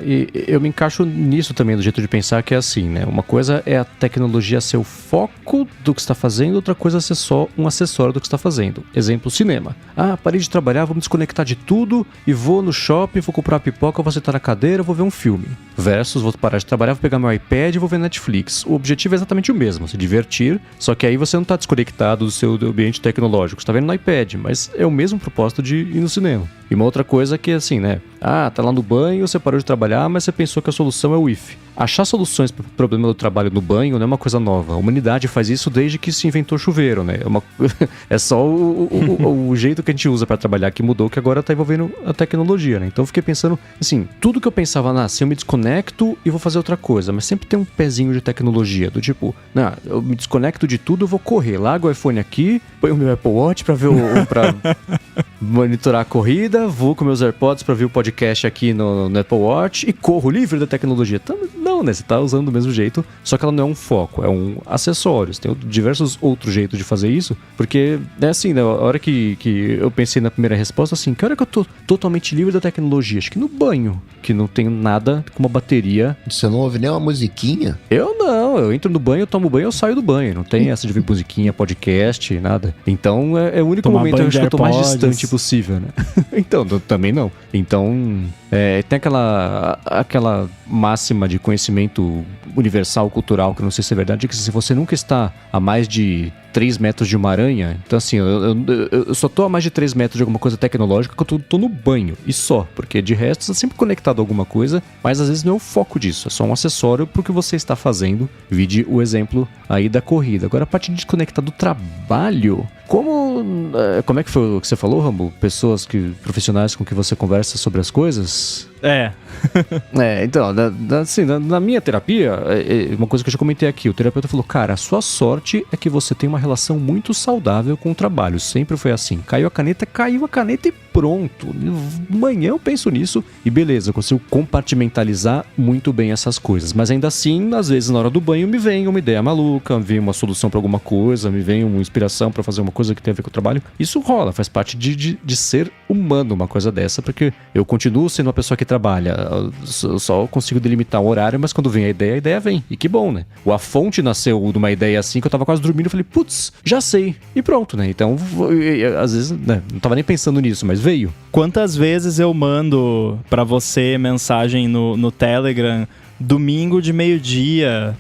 E eu me encaixo nisso também, do jeito de pensar que é assim, né? Uma coisa é a tecnologia ser o foco do que você está fazendo, outra coisa é ser só um acessório do que você está fazendo. Exemplo, cinema. Parei de trabalhar, vou me desconectar de tudo e vou no shopping, vou comprar uma pipoca, vou sentar na cadeira, vou ver um filme. Versus, vou parar de trabalhar, vou pegar meu iPad e vou ver Netflix. O objetivo é exatamente o mesmo, se divertir, só que aí você não está desconectado do seu ambiente tecnológico. Você tá vendo no iPad, mas é o mesmo propósito de ir no cinema. E uma outra coisa que é assim, né? Tá lá no banho, você parou de trabalhar, mas você pensou que a solução é o if. Achar soluções para o problema do trabalho no banho não é uma coisa nova. A humanidade faz isso desde que se inventou chuveiro, né? É só o jeito que a gente usa para trabalhar que mudou, que agora tá envolvendo a tecnologia, né? Então eu fiquei pensando, assim, tudo que eu pensava, assim, eu me desconecto e vou fazer outra coisa, mas sempre tem um pezinho de tecnologia, do tipo, eu me desconecto de tudo, eu vou correr, largo o iPhone aqui, põe o meu Apple Watch para ver pra monitorar a corrida, vou com meus AirPods para ver o podcast aqui no Apple Watch e corro livre da tecnologia. Então, não, né? Você tá usando do mesmo jeito, só que ela não é um foco, é um acessório. Tem diversos outros jeitos de fazer isso, porque é assim, né? A hora que eu pensei na primeira resposta, assim, que hora que eu tô totalmente livre da tecnologia? Acho que no banho, que não tenho nada com uma bateria. Você não ouve nem uma musiquinha? Eu não, eu entro no banho, eu tomo banho, eu saio do banho. Não tem essa de ver musiquinha, podcast, nada. Então é o único momento que eu tô mais distante possível, né? Então, também não. Então, tem aquela máxima de conhecimento universal, cultural, que eu não sei se é verdade, que se você nunca está a mais de 3 metros de uma aranha, então assim, eu só tô a mais de 3 metros de alguma coisa tecnológica que eu tô no banho, e só, porque de resto você tá sempre conectado a alguma coisa, mas às vezes não é o foco disso, é só um acessório pro que você está fazendo. Vide o exemplo aí da corrida. Agora, a parte de desconectar do trabalho, como é que foi o que você falou, Rambo? Pessoas profissionais com que você conversa sobre as coisas? Então, assim, na minha terapia, uma coisa que eu já comentei aqui, o terapeuta falou, cara, a sua sorte é que você tem uma relação muito saudável com o trabalho, sempre foi assim, caiu a caneta e pronto, amanhã eu penso nisso e beleza, eu consigo compartimentalizar muito bem essas coisas, mas ainda assim, às vezes na hora do banho me vem uma ideia maluca, me vem uma solução pra alguma coisa, me vem uma inspiração pra fazer uma coisa que tem a ver com o trabalho, isso rola, faz parte de ser humano uma coisa dessa, porque eu continuo sendo uma pessoa que trabalha, eu só consigo delimitar um horário, mas quando vem a ideia vem, e que bom, né? A fonte nasceu de uma ideia assim, que eu tava quase dormindo, eu falei, putz, já sei, e pronto, né? Então, às vezes, né, não tava nem pensando nisso, mas veio. Quantas vezes eu mando pra você mensagem no Telegram, domingo de meio-dia,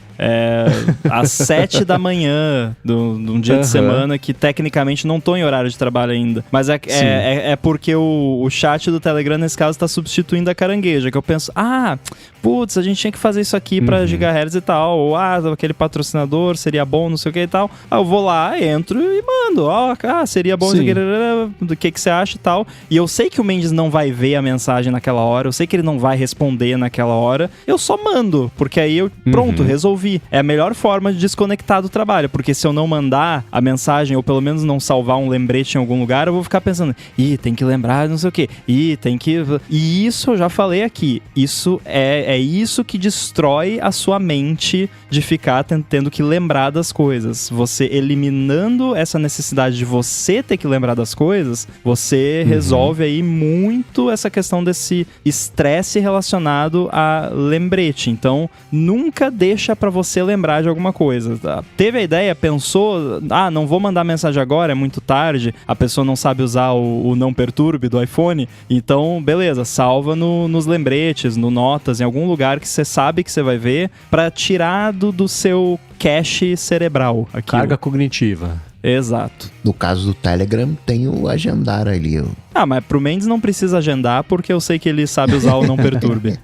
às 7 da manhã de um dia de semana que tecnicamente não tô em horário de trabalho ainda. Mas é porque o chat do Telegram, nesse caso, tá substituindo a carangueja. Que eu penso, putz, a gente tinha que fazer isso aqui pra gigahertz e tal. Ou, aquele patrocinador seria bom, não sei o que e tal. Eu vou lá, entro e mando. Seria bom, do que você acha e tal. E eu sei que o Mendes não vai ver a mensagem naquela hora. Eu sei que ele não vai responder naquela hora. Eu só mando, porque aí pronto, resolvi. É a melhor forma de desconectar do trabalho, porque se eu não mandar a mensagem, ou pelo menos não salvar um lembrete em algum lugar, eu vou ficar pensando, tem que lembrar não sei o que, tem que... E isso eu já falei aqui, isso é isso que destrói a sua mente de ficar tendo que lembrar das coisas. Você eliminando essa necessidade de você ter que lembrar das coisas, você resolve aí muito essa questão desse estresse relacionado a lembrete. Então, nunca deixa pra você lembrar de alguma coisa. Teve a ideia, pensou, não vou mandar mensagem agora, é muito tarde, a pessoa não sabe usar o não perturbe do iPhone, então, beleza, salva nos lembretes, no notas, em algum lugar que você sabe que você vai ver, pra tirar do seu cache cerebral. Aquilo. Carga cognitiva. Exato. No caso do Telegram, tem o agendar ali. Mas pro Mendes não precisa agendar, porque eu sei que ele sabe usar o não perturbe.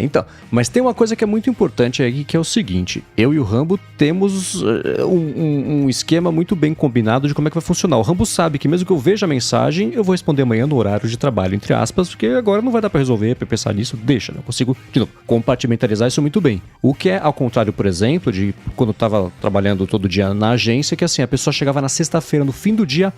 Então, mas tem uma coisa que é muito importante aí, que é o seguinte, eu e o Rambo temos um esquema muito bem combinado de como é que vai funcionar. O Rambo sabe que mesmo que eu veja a mensagem, eu vou responder amanhã no horário de trabalho, entre aspas, porque agora não vai dar pra resolver, pra pensar nisso, deixa, né? Eu consigo, de novo, compartimentalizar isso muito bem. O que é ao contrário, por exemplo, de quando eu tava trabalhando todo dia na agência, que assim, a pessoa chegava na sexta-feira, no fim do dia,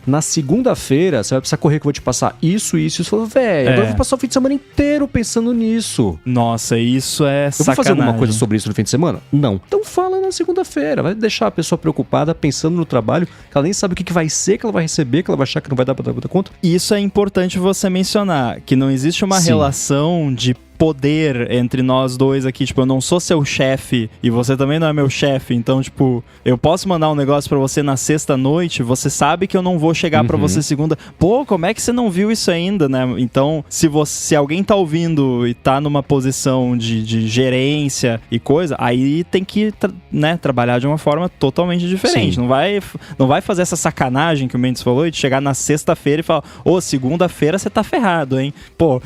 na segunda-feira, você vai precisar correr que eu vou te passar isso. Eu falo, velho, agora eu vou passar o fim de semana inteiro pensando nisso. Nossa, isso é sacanagem. Eu vou fazer alguma coisa sobre isso no fim de semana? Não. Então fala na segunda-feira. Vai deixar a pessoa preocupada, pensando no trabalho, que ela nem sabe o que vai ser, que ela vai receber, que ela vai achar que não vai dar pra dar conta. Isso é importante você mencionar, que não existe uma relação de poder entre nós dois aqui, tipo, eu não sou seu chefe e você também não é meu chefe, então, tipo, eu posso mandar um negócio pra você na sexta-noite, você sabe que eu não vou chegar pra você segunda. Pô, como é que você não viu isso ainda, né? Então, se alguém tá ouvindo e tá numa posição de gerência e coisa, aí tem que, trabalhar de uma forma totalmente diferente. Sim. Não vai fazer essa sacanagem que o Mendes falou de chegar na sexta-feira e falar, segunda-feira você tá ferrado, hein? Pô.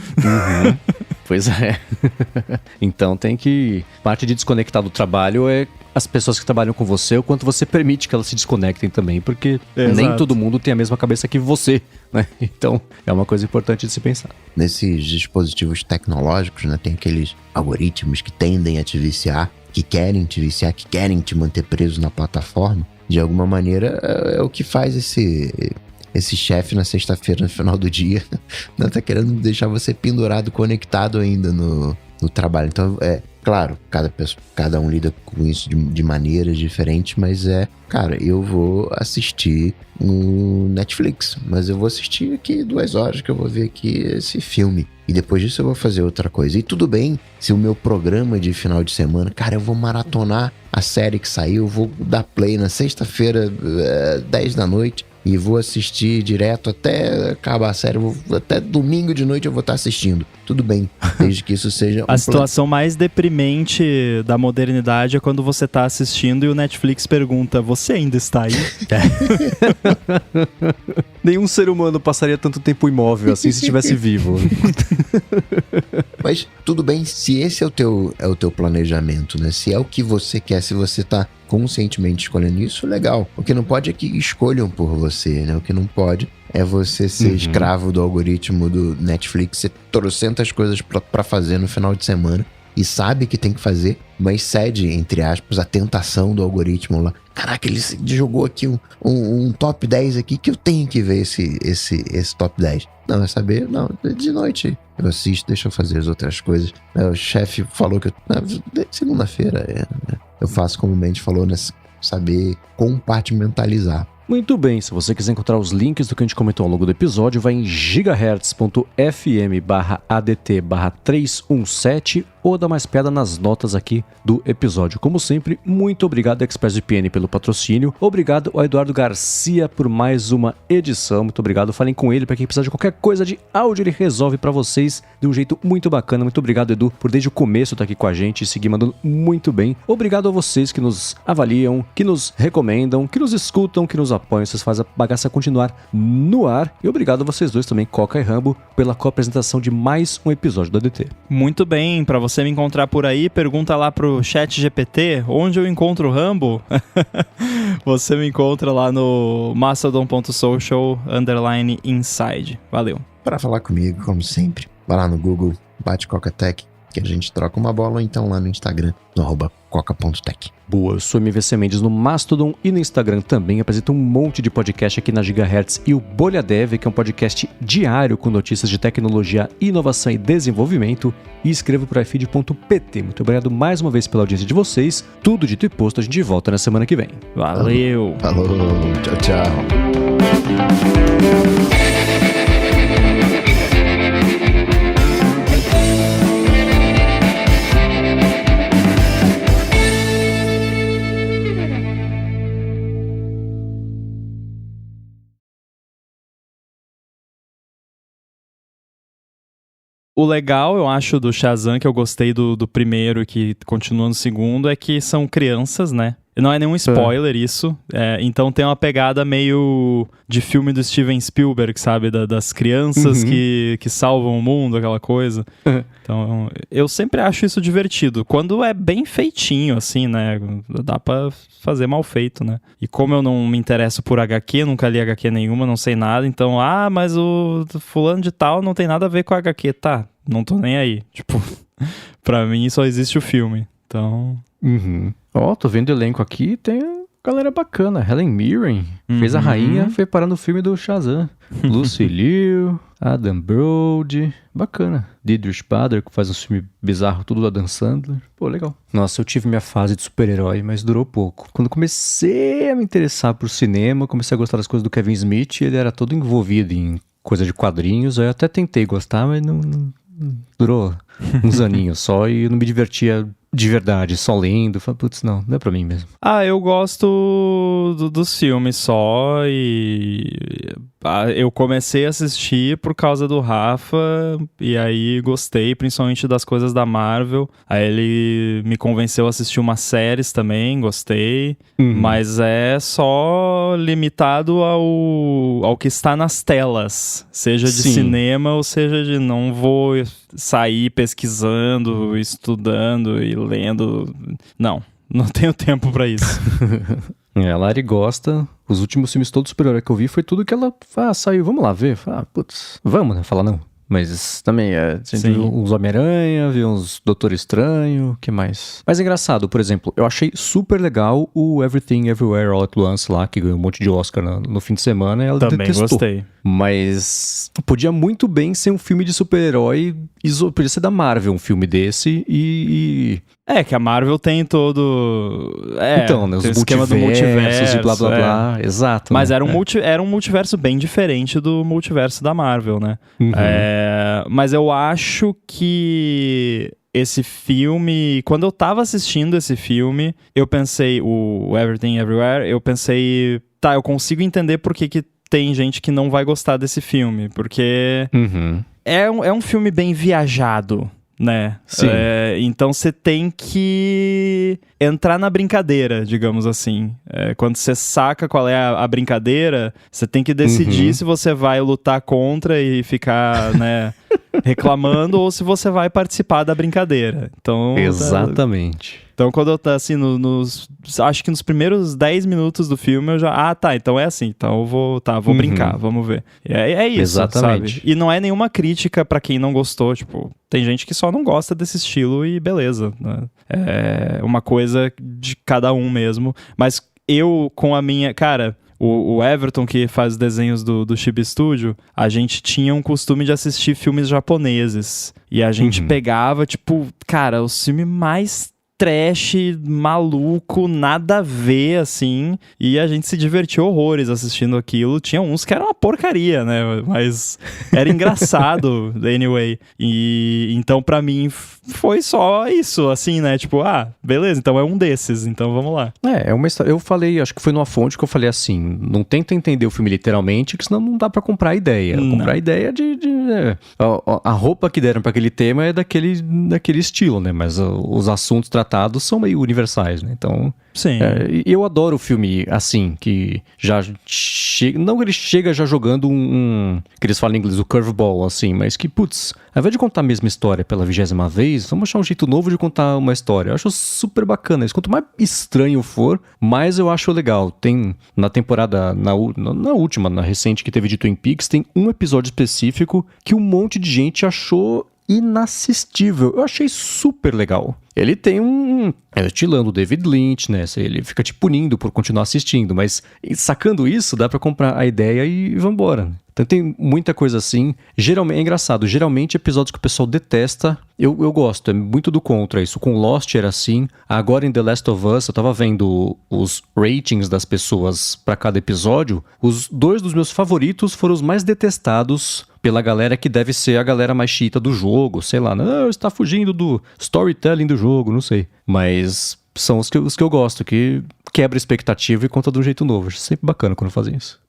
Pois é. Então tem que... Parte de desconectar do trabalho é as pessoas que trabalham com você, o quanto você permite que elas se desconectem também, porque nem todo mundo tem a mesma cabeça que você, né? Então é uma coisa importante de se pensar. Nesses dispositivos tecnológicos, né, tem aqueles algoritmos que tendem a te viciar, que querem te viciar, que querem te manter preso na plataforma. De alguma maneira é o que faz esse chefe na sexta-feira, no final do dia, não tá querendo deixar você pendurado, conectado ainda no trabalho. Então, claro, cada um lida com isso de maneiras diferentes, mas cara, eu vou assistir no Netflix, mas eu vou assistir aqui 2 horas que eu vou ver aqui esse filme. E depois disso eu vou fazer outra coisa. E tudo bem se o meu programa de final de semana, cara, eu vou maratonar a série que saiu, eu vou dar play na sexta-feira, 10 da noite, e vou assistir direto até acabar a série. Até domingo de noite eu vou estar assistindo. Tudo bem, desde que isso seja... A situação mais deprimente da modernidade é quando você tá assistindo e o Netflix pergunta, você ainda está aí? Nenhum ser humano passaria tanto tempo imóvel assim se estivesse vivo. Mas tudo bem se esse é o teu planejamento, né? Se é o que você quer, se você tá conscientemente escolhendo isso, legal. O que não pode é que escolham por você, né? O que não pode é você ser escravo do algoritmo do Netflix, você trocentas coisas pra fazer no final de semana e sabe que tem que fazer, mas cede, entre aspas, a tentação do algoritmo lá. Caraca, ele jogou aqui um top 10 aqui que eu tenho que ver esse top 10. Não, é saber, não, de noite eu assisto, deixa eu fazer as outras coisas. O chefe falou que segunda-feira eu faço como o Mendes falou, né? Saber compartimentalizar. Muito bem, se você quiser encontrar os links do que a gente comentou ao longo do episódio, vai em gigahertz.fm/adt/317 ou dá mais pedra nas notas aqui do episódio. Como sempre, muito obrigado ao ExpressVPN pelo patrocínio, obrigado ao Eduardo Garcia por mais uma edição, muito obrigado, falem com ele para quem precisar de qualquer coisa de áudio, ele resolve para vocês de um jeito muito bacana. Muito obrigado, Edu, por desde o começo estar aqui com a gente e seguir mandando muito bem. Obrigado a vocês que nos avaliam, que nos recomendam, que nos escutam, que nos apoiam, vocês fazem a bagaça continuar no ar. E obrigado a vocês dois também, Coca e Rambo, pela co-apresentação de mais um episódio do ADT. Muito bem, para você me encontrar por aí, pergunta lá pro ChatGPT onde eu encontro o Rambo. Você me encontra lá no mastodon.social_inside. Valeu. Para falar comigo, como sempre, vai lá no Google, bate Coca-Tech, que a gente troca uma bola, ou então lá no Instagram, no @coca.tech. Boa, eu sou MVC Mendes no Mastodon e no Instagram também. Apresento um monte de podcast aqui na Gigahertz e o Bolha Dev, que é um podcast diário com notícias de tecnologia, inovação e desenvolvimento. E escrevo para ifeed.pt. Muito obrigado mais uma vez pela audiência de vocês. Tudo dito e posto, a gente volta na semana que vem. Valeu! Falou, tchau, tchau. O legal, eu acho, do Shazam, que eu gostei do primeiro e que continua no segundo, é que são crianças, né? Não é nenhum spoiler isso. Então tem uma pegada meio de filme do Steven Spielberg, sabe? Das crianças que salvam o mundo, aquela coisa. Então eu sempre acho isso divertido. Quando é bem feitinho, assim, né? Dá pra fazer mal feito, né? E como eu não me interesso por HQ, nunca li HQ nenhuma, não sei nada. Então, mas o fulano de tal não tem nada a ver com HQ. Tá, não tô nem aí. Tipo, pra mim só existe o filme. Então... Ó, tô vendo o elenco aqui, tem galera bacana. Helen Mirren fez a rainha, foi parar no filme do Shazam. Lucy Liu, Adam Brody, bacana. Idris Bader, que faz um filme bizarro, tudo do Adam Sandler. Pô, legal. Nossa, eu tive minha fase de super-herói, mas durou pouco. Quando comecei a me interessar por cinema, comecei a gostar das coisas do Kevin Smith, ele era todo envolvido em coisa de quadrinhos, aí eu até tentei gostar, mas não durou uns aninhos só e eu não me divertia de verdade, só lendo. Falei, putz, não é pra mim mesmo. Eu gosto dos filmes só e eu comecei a assistir por causa do Rafa e aí gostei, principalmente das coisas da Marvel. Aí ele me convenceu a assistir umas séries também, gostei, mas é só limitado ao que está nas telas, seja de cinema ou seja de não vou sair pesquisando, estudando e lendo. Não tenho tempo pra isso. A Lari gosta. Os últimos filmes todos super-herói que eu vi foi tudo que ela saiu. Vamos lá ver. Putz, vamos, né? Fala não. Mas também viu uns Homem-Aranha, viu uns Doutor Estranho, o que mais? Mas é engraçado, por exemplo, eu achei super legal o Everything Everywhere All at Once lá, que ganhou um monte de Oscar no fim de semana. Ela também detestou. Gostei. Mas podia muito bem ser um filme de super-herói, podia ser da Marvel um filme desse e... que a Marvel tem todo... então, né, os multiversos e blá blá blá, exato. Mas né? era um multiverso bem diferente do multiverso da Marvel, né? Mas eu acho que esse filme... Quando eu tava assistindo esse filme, eu pensei, o Everything Everywhere, eu pensei, eu consigo entender por que tem gente que não vai gostar desse filme, porque é um filme bem viajado, né? Sim. Então você tem que entrar na brincadeira, digamos assim. Quando você saca qual é a brincadeira, você tem que decidir se você vai lutar contra e ficar, né, reclamando ou se você vai participar da brincadeira. Então, Exatamente. Então, quando eu tá assim, acho que nos primeiros 10 minutos do filme eu já. Ah, tá, então é assim. Então eu vou brincar, vamos ver. É isso, Exatamente. sabe? E não é nenhuma crítica pra quem não gostou. Tipo, tem gente que só não gosta desse estilo e beleza, né? É uma coisa de cada um mesmo. Mas eu, com a minha. Cara. O Everton, que faz desenhos do Chibi Studio, a gente tinha um costume de assistir filmes japoneses. E a gente pegava, tipo, cara, o filme mais trash, maluco, nada a ver, assim, e a gente se divertiu horrores assistindo aquilo. Tinha uns que eram uma porcaria, né, mas era engraçado, anyway. E então, pra mim, foi só isso, assim, né, tipo, beleza, então é um desses, então vamos lá. É uma história. Eu falei, acho que foi numa fonte que eu falei assim, não tenta entender o filme literalmente, que senão não dá pra comprar a ideia. Comprar a ideia a roupa que deram pra aquele tema é daquele estilo, né, mas os assuntos tratados são meio universais, né? Então, sim. Eu adoro o filme assim, que já chega, não que ele chega já jogando que eles falam em inglês, o curveball, assim, mas que, putz, ao invés de contar a mesma história pela 20ª vez, vamos achar um jeito novo de contar uma história. Eu acho super bacana isso. Quanto mais estranho for, mais eu acho legal. Tem, na temporada, na última, na recente que teve de Twin Peaks, tem um episódio específico que um monte de gente achou inassistível. Eu achei super legal. Ele tem estilando o David Lynch, né? Ele fica te punindo por continuar assistindo, mas sacando isso, dá pra comprar a ideia e vambora. Então tem muita coisa assim. Geralmente, é engraçado, geralmente episódios que o pessoal detesta, eu gosto, é muito do contra isso. Com Lost era assim, agora em The Last of Us, eu tava vendo os ratings das pessoas pra cada episódio, os 2 dos meus favoritos foram os mais detestados pela galera que deve ser a galera mais chita do jogo, sei lá, não, está fugindo do storytelling do jogo, não sei. Mas são os que eu gosto, que quebra expectativa e conta de um jeito novo. Acho sempre bacana quando fazem isso.